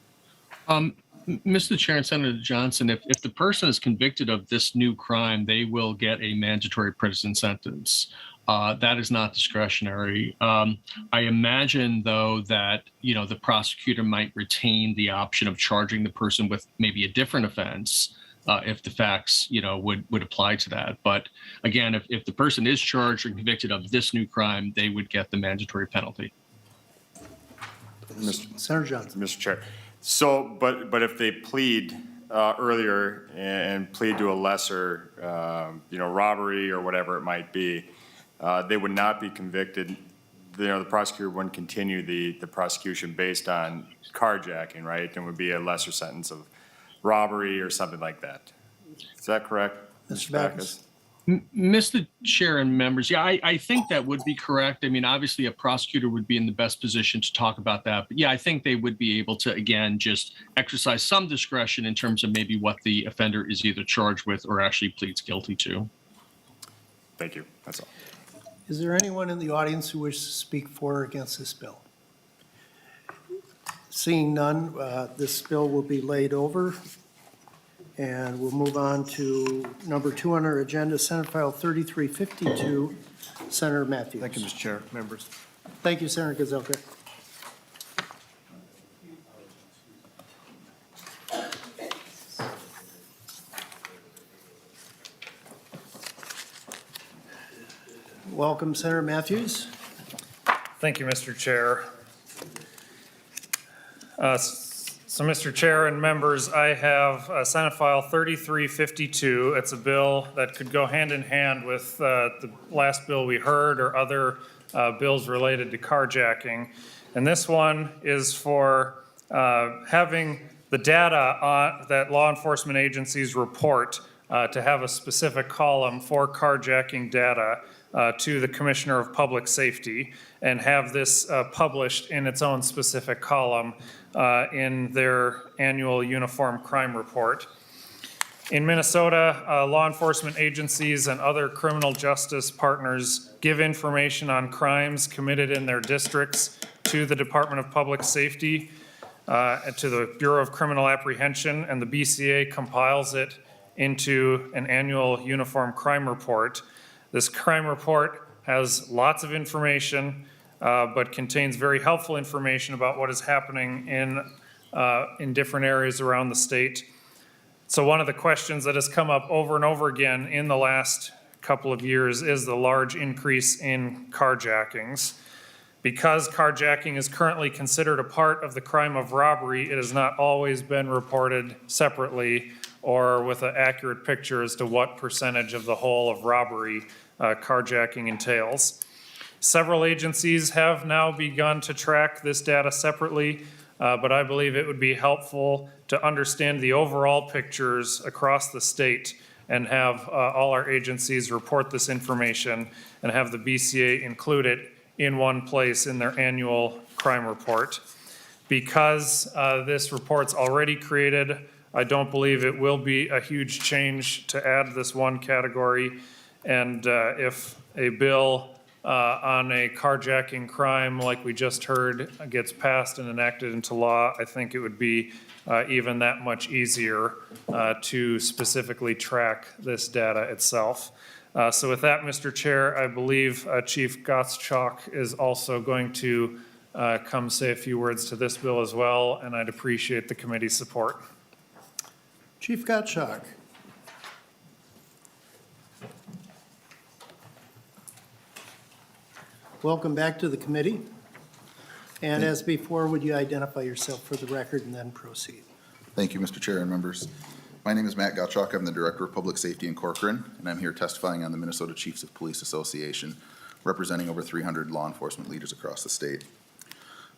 Mr. Chair and Senator Johnson, if the person is convicted of this new crime, they will get a mandatory prison sentence. That is not discretionary. I imagine, though, that, the prosecutor might retain the option of charging the person with maybe a different offense if the facts, would apply to that. But again, if the person is charged or convicted of this new crime, they would get the mandatory penalty. Senator Johnson. Mr. Chair. So, but if they plead earlier and plead to a lesser, robbery or whatever it might be, they would not be convicted. The prosecutor wouldn't continue the prosecution based on carjacking, right? And would be a lesser sentence of robbery or something like that. Is that correct, Mr. Backus? Mr. Chair and members, yeah, I think that would be correct. I mean, obviously, a prosecutor would be in the best position to talk about that. But yeah, I think they would be able to, again, just exercise some discretion in terms of maybe what the offender is either charged with or actually pleads guilty to. Thank you. That's all. Is there anyone in the audience who wishes to speak for or against this bill? Seeing none, this bill will be laid over. And we'll move on to number 2 on our agenda, Senate File 3352, Senator Mathews. Thank you, Mr. Chair, members. Thank you, Senator Gazelka. Welcome, Senator Mathews. Thank you, Mr. Chair. So, Mr. Chair and members, I have Senate File 3352. It's a bill that could go hand in hand with the last bill we heard or other bills related to carjacking. And this one is for having the data that law enforcement agencies report to have a specific column for carjacking data to the Commissioner of Public Safety and have this published in its own specific column in their annual Uniform Crime Report. In Minnesota, law enforcement agencies and other criminal justice partners give information on crimes committed in their districts to the Department of Public Safety, and to the Bureau of Criminal Apprehension, and the BCA compiles it into an annual Uniform Crime Report. This crime report has lots of information, but contains very helpful information about what is happening in different areas around the state. So one of the questions that has come up over and over again in the last couple of years is the large increase in carjackings. Because carjacking is currently considered a part of the crime of robbery, it has not always been reported separately or with an accurate picture as to what percentage of the whole of robbery carjacking entails. Several agencies have now begun to track this data separately, but I believe it would be helpful to understand the overall pictures across the state and have all our agencies report this information and have the BCA include it in one place in their annual crime report. Because this report's already created, I don't believe it will be a huge change to add this one category. And if a bill on a carjacking crime like we just heard gets passed and enacted into law, I think it would be even that much easier to specifically track this data itself. So with that, Mr. Chair, I believe Chief Gazelka is also going to come say a few words to this bill as well, and I'd appreciate the committee's support. Chief Gazelka. Welcome back to the committee. And as before, would you identify yourself for the record and then proceed? Thank you, Mr. Chair and members. My name is Matt Gottschalk. I'm the Director of Public Safety in Corcoran, and I'm here testifying on the Minnesota Chiefs of Police Association, representing over 300 law enforcement leaders across the state.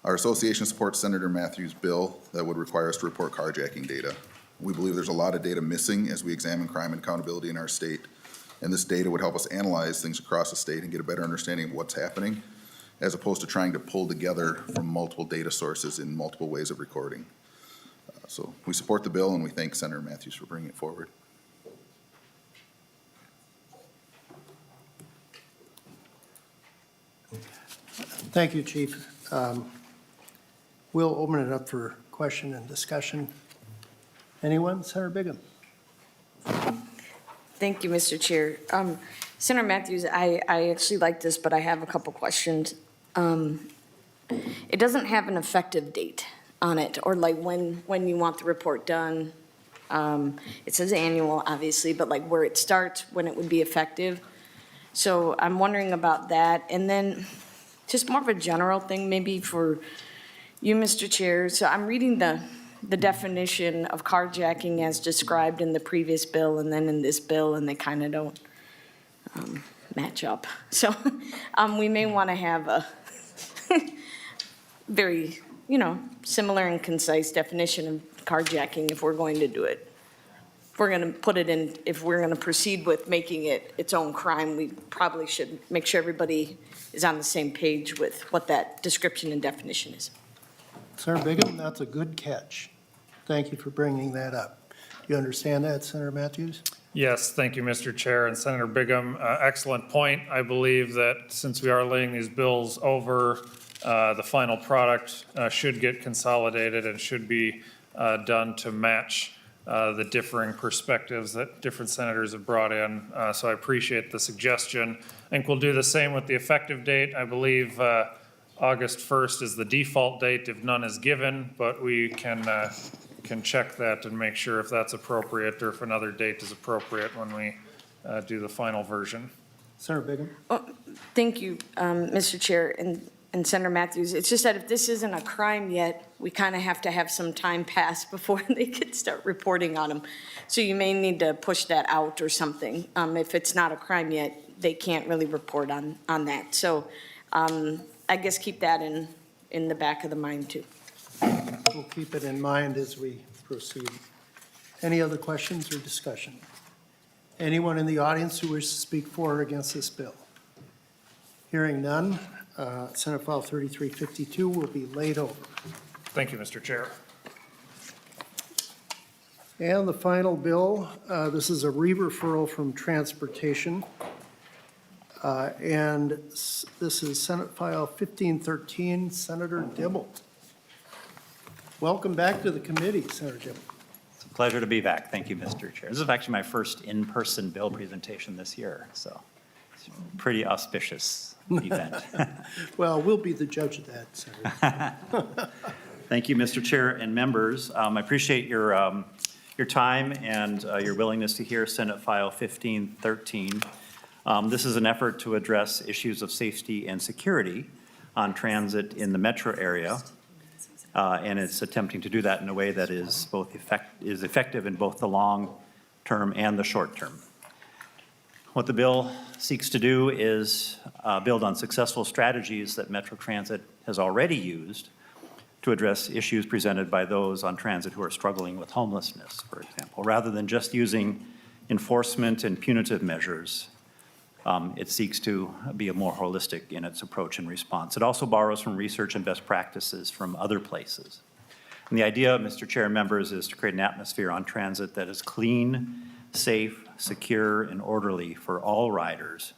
Our association supports Senator Mathews' bill that would require us to report carjacking data. We believe there's a lot of data missing as we examine crime and accountability in our state, and this data would help us analyze things across the state and get a better understanding of what's happening, as opposed to trying to pull together from multiple data sources in multiple ways of recording. So we support the bill, and we thank Senator Mathews for bringing it forward. Thank you, Chief. We'll open it up for question and discussion. Anyone? Senator Bigham? Thank you, Mr. Chair. Senator Mathews, I actually like this, but I have a couple questions. It doesn't have an effective date on it, or like when you want the report done. It says annual, obviously, but like where it starts, when it would be effective. So I'm wondering about that. And then just more of a general thing, maybe for you, Mr. Chair. So I'm reading the definition of carjacking as described in the previous bill and then in this bill, and they kind of don't match up. So we may want to have a very, similar and concise definition of carjacking if we're going to do it. If we're going to put it in, if we're going to proceed with making it its own crime, we probably should make sure everybody is on the same page with what that description and definition is. Senator Bigham, that's a good catch. Thank you for bringing that up. You understand that, Senator Mathews? Yes, thank you, Mr. Chair. And Senator Bigham, excellent point. I believe that since we are laying these bills over, the final product should get consolidated and should be done to match the differing perspectives that different senators have brought in. So I appreciate the suggestion. I think we'll do the same with the effective date. I believe August 1st is the default date if none is given, but we can check that and make sure if that's appropriate or if another date is appropriate when we do the final version. Senator Bigham? Thank you, Mr. Chair and Senator Mathews. It's just that if this isn't a crime yet, we kind of have to have some time pass before they can start reporting on them. So you may need to push that out or something. If it's not a crime yet, they can't really report on that. So I guess keep that in the back of the mind too. We'll keep it in mind as we proceed. Any other questions or discussion? Anyone in the audience who wishes to speak for or against this bill? Hearing none, Senate File 3352 will be laid over. Thank you, Mr. Chair. And the final bill, this is a re-referral from Transportation. And this is Senate File 1513, Senator Dibble. Welcome back to the committee, Senator Dibble. It's a pleasure to be back. Thank you, Mr. Chair. This is actually my first in-person bill presentation this year, so it's a pretty auspicious event. Well, we'll be the judge of that, Senator. Thank you, Mr. Chair and members. I appreciate your time and your willingness to hear Senate File 1513. This is an effort to address issues of safety and security on transit in the metro area. And it's attempting to do that in a way that is both effective in both the long term and the short term. What the bill seeks to do is build on successful strategies that Metro Transit has already used to address issues presented by those on transit who are struggling with homelessness, for example. Rather than just using enforcement and punitive measures, it seeks to be a more holistic in its approach and response. It also borrows from research and best practices from other places. And the idea, Mr. Chair and members, is to create an atmosphere on transit that is clean, safe, secure, and orderly for all riders,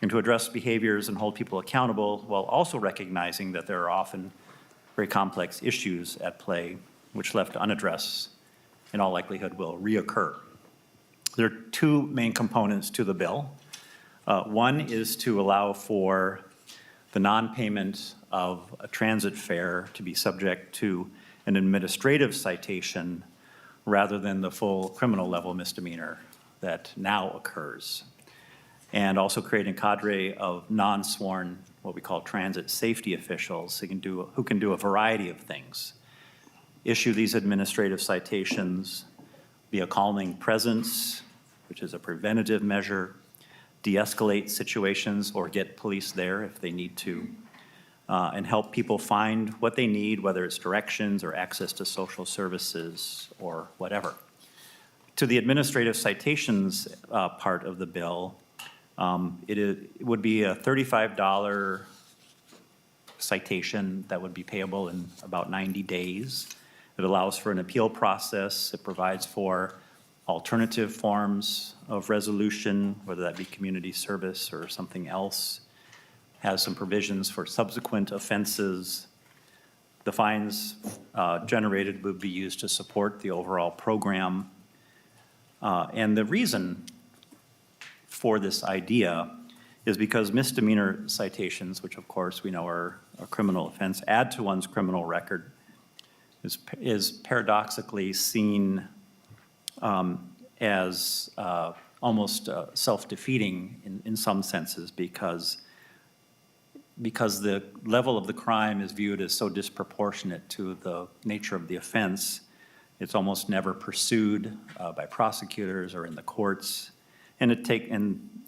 and to address behaviors and hold people accountable while also recognizing that there are often very complex issues at play which left unaddressed in all likelihood will reoccur. There are two main components to the bill. One is to allow for the non-payment of a transit fare to be subject to an administrative citation rather than the full criminal level misdemeanor that now occurs. And also creating a cadre of non-sworn, what we call transit safety officials who can do a variety of things. Issue these administrative citations, be a calming presence, which is a preventative measure, de-escalate situations or get police there if they need to, and help people find what they need, whether it's directions or access to social services or whatever. To the administrative citations part of the bill, it would be a $35 citation that would be payable in about 90 days. It allows for an appeal process. It provides for alternative forms of resolution, whether that be community service or something else. Has some provisions for subsequent offenses. The fines generated would be used to support the overall program. And the reason for this idea is because misdemeanor citations, which of course we know are a criminal offense, add to one's criminal record, is paradoxically seen as almost self-defeating in some senses because the level of the crime is viewed as so disproportionate to the nature of the offense. It's almost never pursued by prosecutors or in the courts. And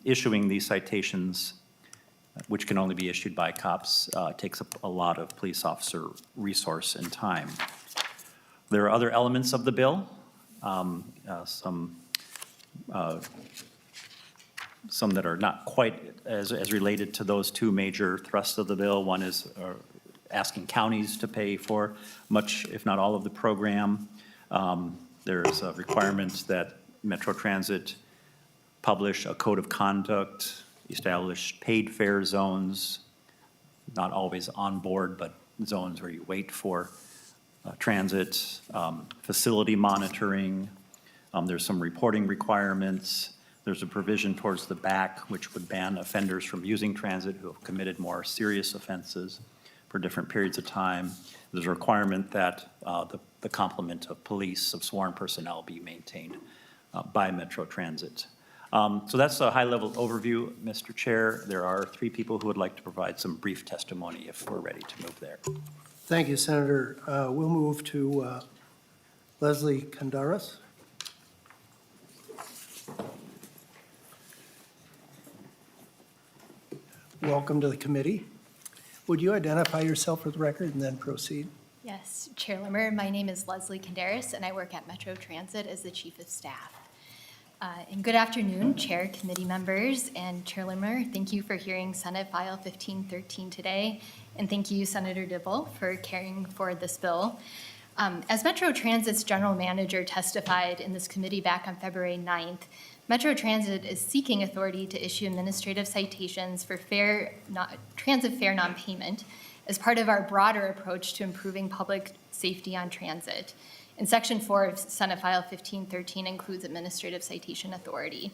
issuing these citations, which can only be issued by cops, takes up a lot of police officer resource and time. There are other elements of the bill, some that are not quite as related to those two major thrusts of the bill. One is asking counties to pay for much, if not all, of the program. There's a requirement that Metro Transit publish a code of conduct, establish paid fare zones, not always on board, but zones where you wait for transit, facility monitoring. There's some reporting requirements. There's a provision towards the back which would ban offenders from using transit who have committed more serious offenses for different periods of time. There's a requirement that the complement of police, of sworn personnel, be maintained by Metro Transit. So that's a high-level overview, Mr. Chair. There are 3 people who would like to provide some brief testimony if we're ready to move there. Thank you, Senator. We'll move to Leslie Condaras. Welcome to the committee. Would you identify yourself for the record and then proceed? Yes, Chair Limmer, my name is Leslie Condaras, and I work at Metro Transit as the Chief of Staff. And good afternoon, Chair, committee members, and Chair Limmer. Thank you for hearing Senate File 1513 today, and thank you, Senator Dibble, for caring for this bill. As Metro Transit's general manager testified in this committee back on February 9th, Metro Transit is seeking authority to issue administrative citations for transit fare non-payment as part of our broader approach to improving public safety on transit. And Section 4 of Senate File 1513 includes administrative citation authority.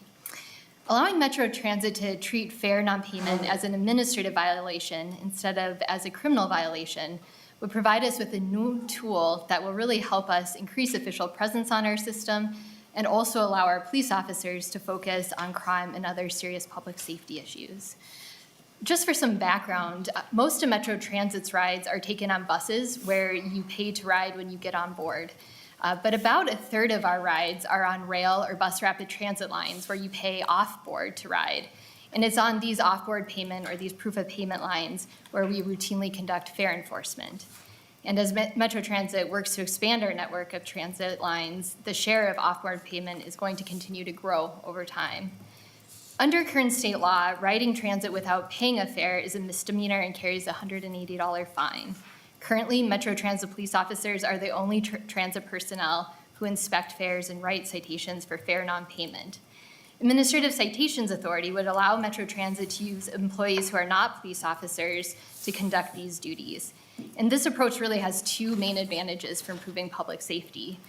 Allowing Metro Transit to treat fare non-payment as an administrative violation instead of as a criminal violation would provide us with a new tool that will really help us increase official presence on our system and also allow our police officers to focus on crime and other serious public safety issues. Just for some background, most of Metro Transit's rides are taken on buses where you pay to ride when you get on board. But about 1/3 of our rides are on rail or bus rapid transit lines where you pay off-board to ride. And it's on these off-board payment or these proof of payment lines where we routinely conduct fare enforcement. And as Metro Transit works to expand our network of transit lines, the share of off-board payment is going to continue to grow over time. Under current state law, riding transit without paying a fare is a misdemeanor and carries a $180 fine. Currently, Metro Transit police officers are the only transit personnel who inspect fares and write citations for fare non-payment. Administrative Citations Authority would allow Metro Transit to use employees who are not police officers to conduct these duties. And this approach really has 2 main advantages for improving public safety.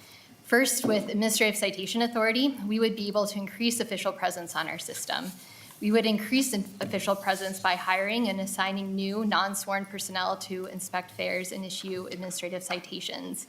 First, with Administrative Citation Authority, we would be able to increase official presence on our system. We would increase official presence by hiring and assigning new non-sworn personnel to inspect fares and issue administrative citations.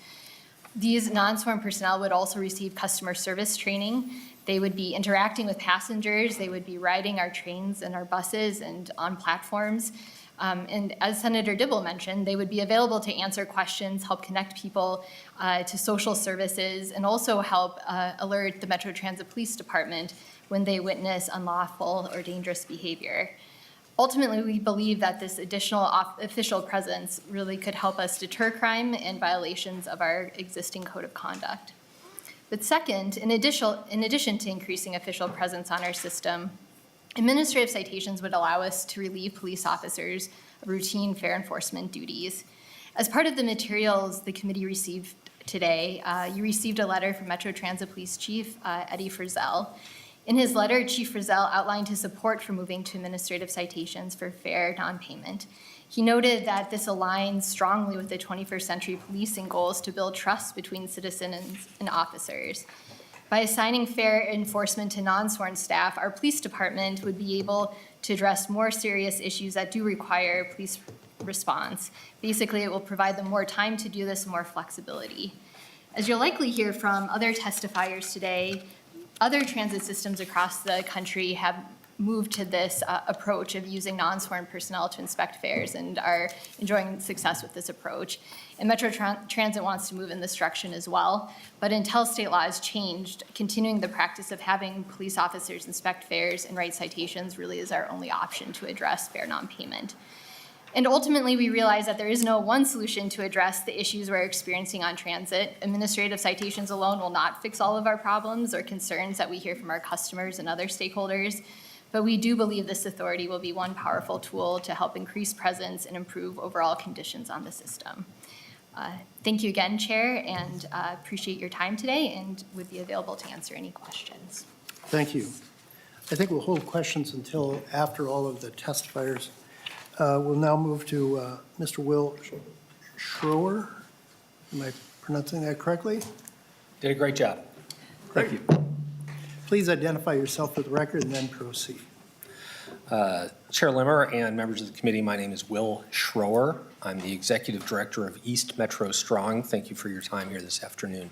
These non-sworn personnel would also receive customer service training. They would be interacting with passengers. They would be riding our trains and our buses and on platforms. And as Senator Dibble mentioned, they would be available to answer questions, help connect people to social services, and also help alert the Metro Transit Police Department when they witness unlawful or dangerous behavior. Ultimately, we believe that this additional official presence really could help us deter crime and violations of our existing code of conduct. But second, in addition to increasing official presence on our system, administrative citations would allow us to relieve police officers of routine fare enforcement duties. As part of the materials the committee received today, you received a letter from Metro Transit Police Chief Eddie Frizzell. In his letter, Chief Frizzell outlined his support for moving to administrative citations for fare non-payment. He noted that this aligns strongly with the 21st century policing goals to build trust between citizens and officers. By assigning fare enforcement to non-sworn staff, our police department would be able to address more serious issues that do require police response. Basically, it will provide them more time to do this, more flexibility. As you'll likely hear from other testifiers today, other transit systems across the country have moved to this approach of using non-sworn personnel to inspect fares and are enjoying success with this approach. And Metro Transit wants to move in this direction as well. But until state law is changed, continuing the practice of having police officers inspect fares and write citations really is our only option to address fare non-payment. And ultimately, we realize that there is no one solution to address the issues we're experiencing on transit. Administrative citations alone will not fix all of our problems or concerns that we hear from our customers and other stakeholders. But we do believe this authority will be one powerful tool to help increase presence and improve overall conditions on the system. Thank you again, Chair, and appreciate your time today and would be available to answer any questions. Thank you. I think we'll hold questions until after all of the testifiers. We'll now move to Mr. Will Schroer. Am I pronouncing that correctly? Did a great job. Thank you. Please identify yourself for the record and then proceed. Chair Limmer and members of the committee, my name is Will Schroer. I'm the Executive Director of East Metro Strong. Thank you for your time here this afternoon.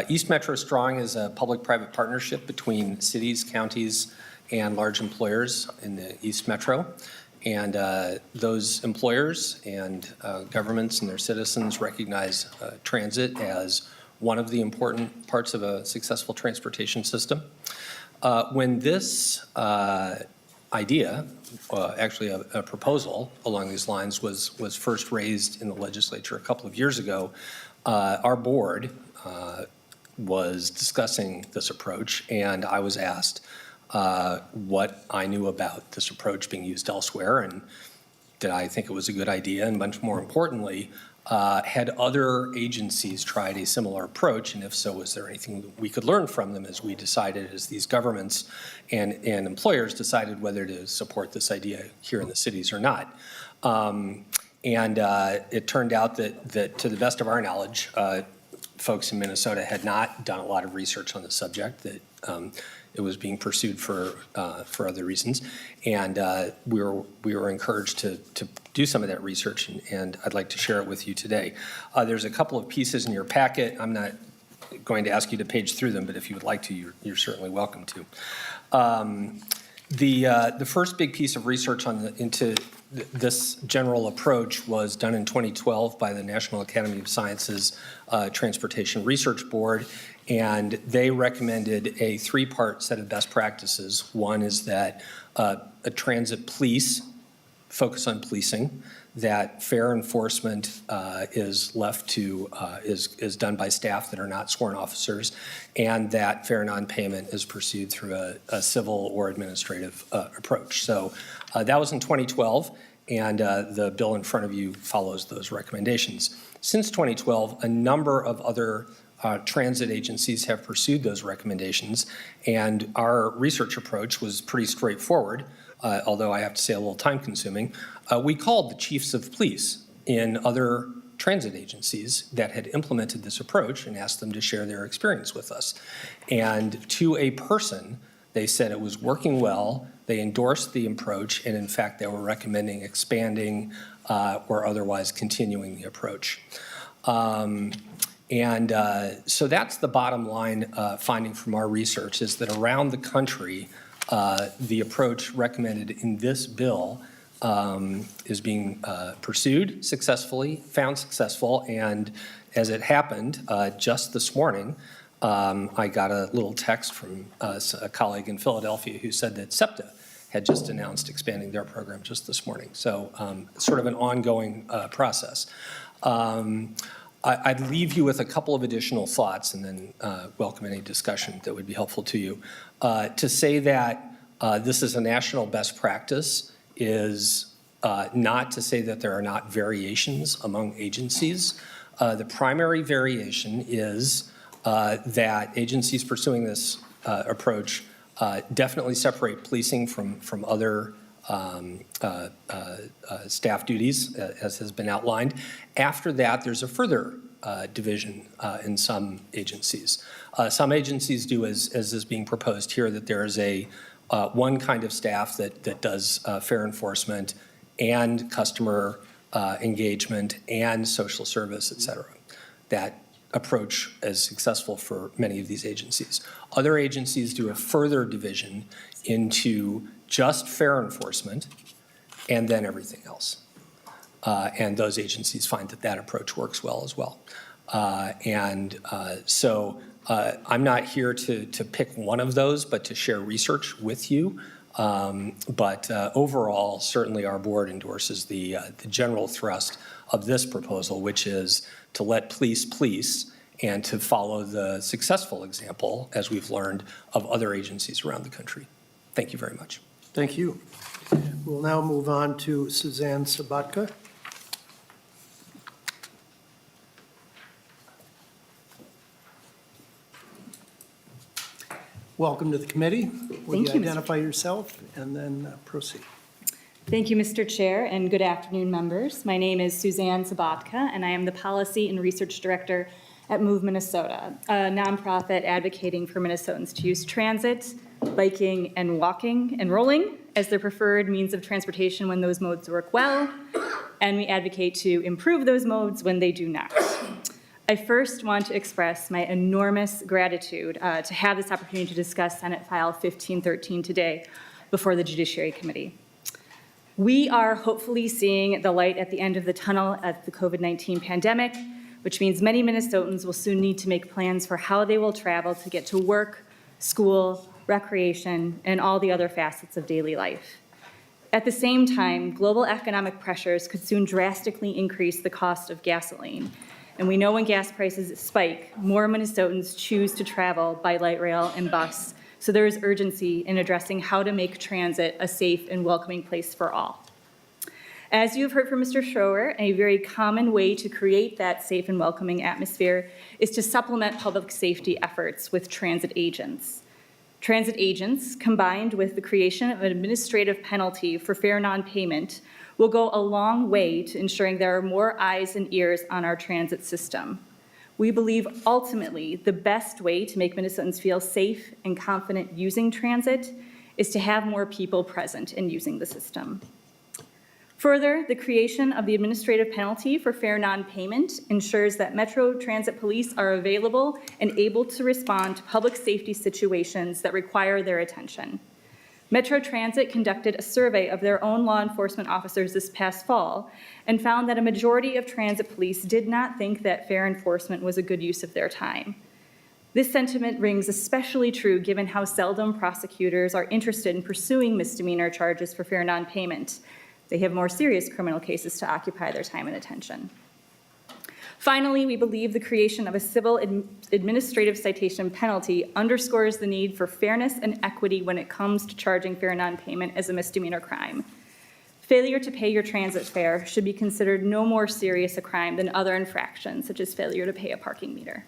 East Metro Strong is a public-private partnership between cities, counties, and large employers in the East Metro. And those employers and governments and their citizens recognize transit as one of the important parts of a successful transportation system. When this idea, actually a proposal along these lines was first raised in the legislature a couple of years ago, our board was discussing this approach, and I was asked what I knew about this approach being used elsewhere, and did I think it was a good idea, and much more importantly, had other agencies tried a similar approach, and if so, was there anything we could learn from them as we decided, as these governments and employers decided whether to support this idea here in the cities or not. It turned out that to the best of our knowledge, folks in Minnesota had not done a lot of research on the subject, that it was being pursued for other reasons, and we were encouraged to do some of that research, and I'd like to share it with you today. There's a couple of pieces in your packet. I'm not going to ask you to page through them, but if you would like to, you're certainly welcome to. The first big piece of research into this general approach was done in 2012 by the National Academy of Sciences Transportation Research Board, and they recommended a three-part set of best practices. One is that a transit police focus on policing, that fare enforcement is done by staff that are not sworn officers, and that fare non-payment is pursued through a civil or administrative approach. So that was in 2012, and the bill in front of you follows those recommendations. Since 2012, a number of other transit agencies have pursued those recommendations, and our research approach was pretty straightforward, although I have to say a little time-consuming. We called the chiefs of police in other transit agencies that had implemented this approach and asked them to share their experience with us. And to a person, they said it was working well, they endorsed the approach, and in fact, they were recommending expanding or otherwise continuing the approach. And so that's the bottom line finding from our research, is that around the country, the approach recommended in this bill is being pursued successfully, found successful, and as it happened, just this morning, I got a little text from a colleague in Philadelphia who said that SEPTA had just announced expanding their program just this morning. So sort of an ongoing process. I'd leave you with a couple of additional thoughts and then welcome any discussion that would be helpful to you. To say that this is a national best practice is not to say that there are not variations among agencies. The primary variation is that agencies pursuing this approach definitely separate policing from other staff duties, as has been outlined. After that, there's a further division in some agencies. Some agencies do, as is being proposed here, that there is a one kind of staff that does fair enforcement and customer engagement and social service, et cetera. That approach is successful for many of these agencies. Other agencies do a further division into just fair enforcement and then everything else. And those agencies find that that approach works well as well. So I'm not here to pick one of those, but to share research with you. But overall, certainly our board endorses the general thrust of this proposal, which is to let police and to follow the successful example, as we've learned, of other agencies around the country. Thank you very much. Thank you. We'll now move on to Suzanne Zabotka. Welcome to the committee. Will you identify yourself and then proceed? Thank you, Mr. Chair, and good afternoon, members. My name is Suzanne Zabotka, and I am the Policy and Research Director at Move Minnesota, a nonprofit advocating for Minnesotans to use transit, biking, and walking and rolling as their preferred means of transportation when those modes work well, and we advocate to improve those modes when they do not. I first want to express my enormous gratitude to have this opportunity to discuss Senate File 1513 today before the Judiciary Committee. We are hopefully seeing the light at the end of the tunnel at the COVID-19 pandemic, which means many Minnesotans will soon need to make plans for how they will travel to get to work, school, recreation, and all the other facets of daily life. At the same time, global economic pressures could soon drastically increase the cost of gasoline. And we know when gas prices spike, more Minnesotans choose to travel by light rail and bus. So there is urgency in addressing how to make transit a safe and welcoming place for all. As you have heard from Mr. Schroer, a very common way to create that safe and welcoming atmosphere is to supplement public safety efforts with transit agents. Transit agents, combined with the creation of an administrative penalty for fare non-payment, will go a long way to ensuring there are more eyes and ears on our transit system. We believe ultimately the best way to make Minnesotans feel safe and confident using transit is to have more people present in using the system. Further, the creation of the administrative penalty for fare non-payment ensures that Metro Transit Police are available and able to respond to public safety situations that require their attention. Metro Transit conducted a survey of their own law enforcement officers this past fall and found that a majority of transit police did not think that fare enforcement was a good use of their time. This sentiment rings especially true given how seldom prosecutors are interested in pursuing misdemeanor charges for fare non-payment. They have more serious criminal cases to occupy their time and attention. Finally, we believe the creation of a civil administrative citation penalty underscores the need for fairness and equity when it comes to charging fare non-payment as a misdemeanor crime. Failure to pay your transit fare should be considered no more serious a crime than other infractions, such as failure to pay a parking meter.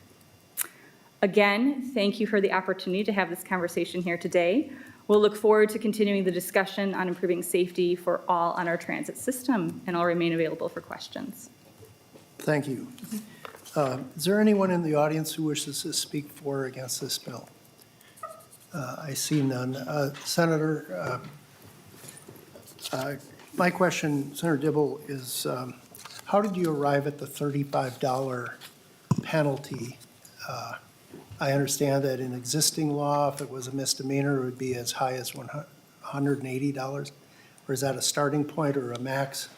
Again, thank you for the opportunity to have this conversation here today. We'll look forward to continuing the discussion on improving safety for all on our transit system, and I'll remain available for questions. Thank you. Is there anyone in the audience who wishes to speak for or against this bill? I see none. Senator, my question, Senator Dibble, is how did you arrive at the $35 penalty. I understand that in existing law, if it was a misdemeanor, it would be as high as $180, or is that a starting point or a max?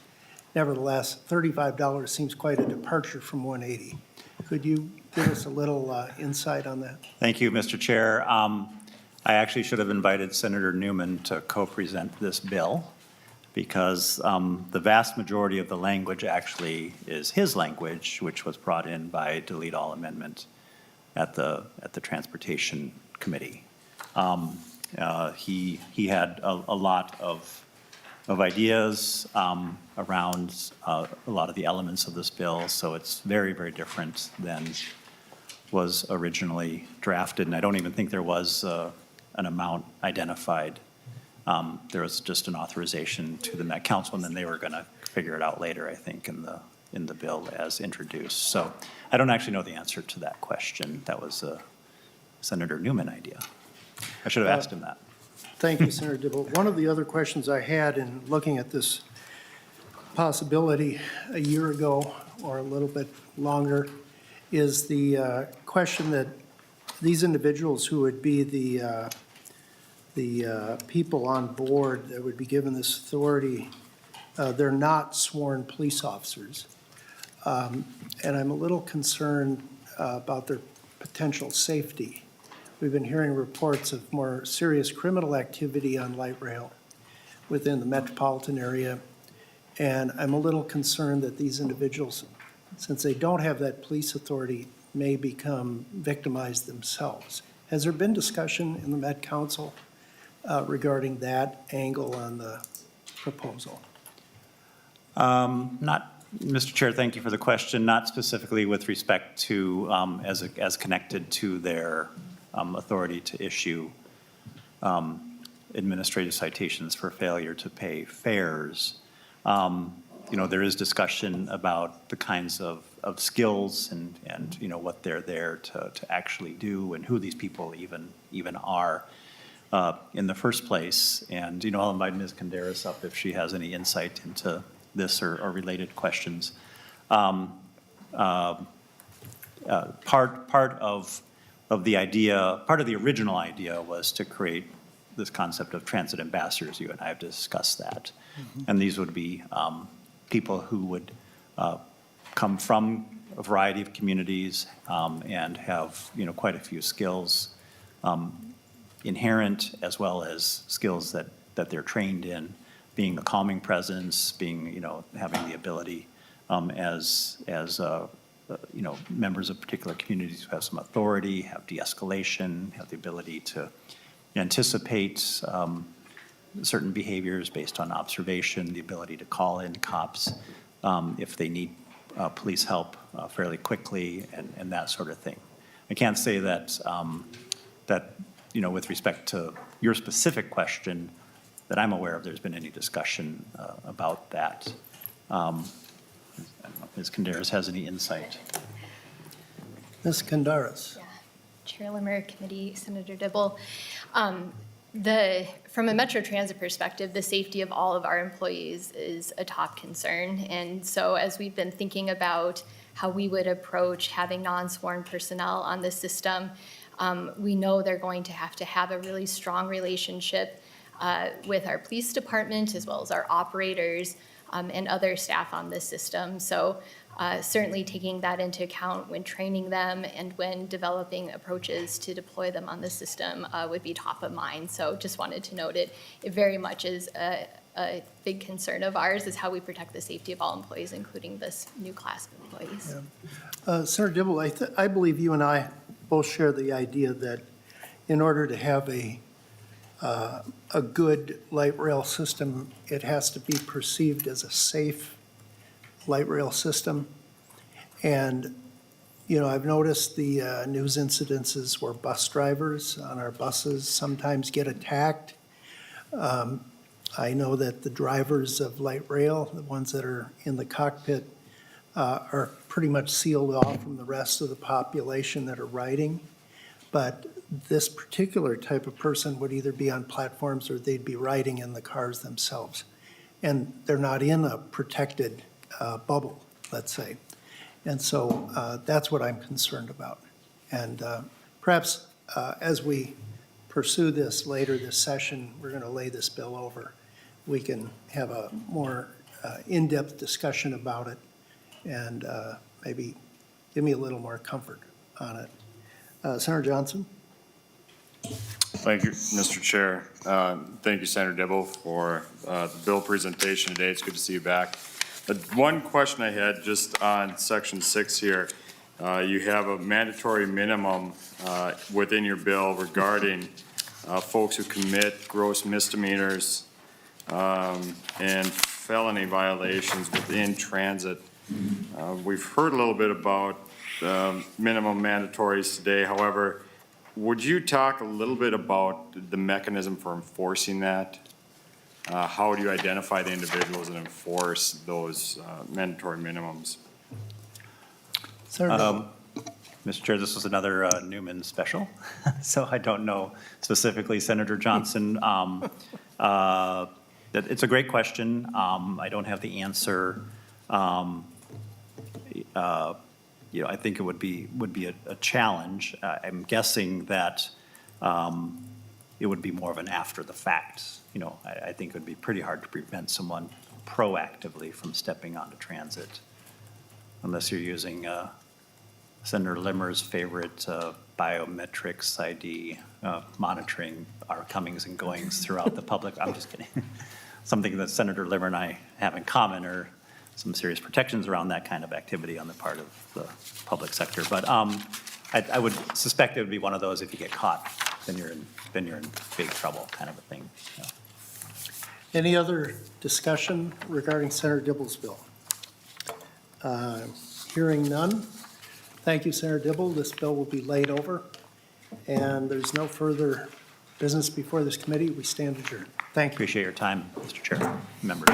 Nevertheless, $35 seems quite a departure from 180. Could you give us a little insight on that? Thank you, Mr. Chair. I actually should have invited Senator Newman to co-present this bill because the vast majority of the language actually is his language, which was brought in by delete all amendment at the Transportation Committee. He had a lot of ideas around a lot of the elements of this bill, so it's very, very different than was originally drafted, and I don't even think there was an amount identified. There was just an authorization to the Met Council, and then they were going to figure it out later, I think, in the bill as introduced. So I don't actually know the answer to that question. That was a Senator Newman idea. I should have asked him that. Thank you, Senator Dibble. One of the other questions I had in looking at this possibility a year ago or a little bit longer is the question that these individuals who would be the people on board that would be given this authority, they're not sworn police officers. And I'm a little concerned about their potential safety. We've been hearing reports of more serious criminal activity on light rail within the metropolitan area. And I'm a little concerned that these individuals, since they don't have that police authority, may become victimized themselves. Has there been discussion in the Met Council regarding that angle on the proposal? Mr. Chair, thank you for the question. Not specifically with respect to as connected to their authority to issue administrative citations for failure to pay fares. There is discussion about the kinds of skills and what they're there to actually do and who these people even are in the first place. And, I'll invite Ms. Canderas up if she has any insight into this or related questions. Part of the idea, part of the original idea was to create this concept of transit ambassadors. You and I have discussed that. Mm-hmm. And these would be people who would come from a variety of communities and have, quite a few skills inherent as well as skills that they're trained in, being a calming presence, being, having the ability as members of particular communities who have some authority, have de-escalation, have the ability to anticipate certain behaviors based on observation, the ability to call in cops if they need police help fairly quickly, and that sort of thing. I can't say that, with respect to your specific question, that I'm aware of, there's been any discussion about that. I don't know if Ms. Canderas has any insight. Ms. Canderas. Yeah. Chair Limmer, Committee, Senator Dibble. From a Metro Transit perspective, the safety of all of our employees is a top concern. And so as we've been thinking about how we would approach having non-sworn personnel on the system, we know they're going to have a really strong relationship with our police department as well as our operators and other staff on the system. So certainly taking that into account when training them and when developing approaches to deploy them on the system would be top of mind. So just wanted to note it very much is a big concern of ours is how we protect the safety of all employees, including this new class of employees. Yeah. Senator Dibble, I believe you and I both share the idea that in order to have a good light rail system, it has to be perceived as a safe light rail system. And, I've noticed the news incidences where bus drivers on our buses sometimes get attacked. I know that the drivers of light rail, the ones that are in the cockpit, are pretty much sealed off from the rest of the population that are riding. But this particular type of person would either be on platforms or they'd be riding in the cars themselves. And they're not in a protected bubble, let's say. And so that's what I'm concerned about. And perhaps as we pursue this later this session, we're going to lay this bill over. We can have a more in-depth discussion about it and maybe give me a little more comfort on it. Senator Johnson? Thank you, Mr. Chair. Thank you, Senator Dibble, for the bill presentation today. It's good to see you back. One question I had just on Section 6 here. You have a mandatory minimum within your bill regarding folks who commit gross misdemeanors and felony violations within transit. We've heard a little bit about minimum mandatories today. However, would you talk a little bit about the mechanism for enforcing that? How do you identify the individuals and enforce those mandatory minimums? Senator Mr. Chair, this was another Newman special, so I don't know specifically, Senator Johnson. It's a great question. I don't have the answer. I think it would be a challenge. I'm guessing that it would be more of an after the fact. I think it would be pretty hard to prevent someone proactively from stepping onto transit unless you're using Senator Limmer's favorite biometrics ID, monitoring our comings and goings throughout the public. I'm just kidding. Something that Senator Limmer and I have in common are some serious protections around that kind of activity on the part of the public sector. But I would suspect it would be one of those, if you get caught, then you're in big trouble kind of a thing. Any other discussion regarding Senator Dibble's bill? Hearing none. Thank you, Senator Dibble. This bill will be laid over. And there's no further business before this committee. We stand adjourned. Thank you. Appreciate your time, Mr. Chair, members.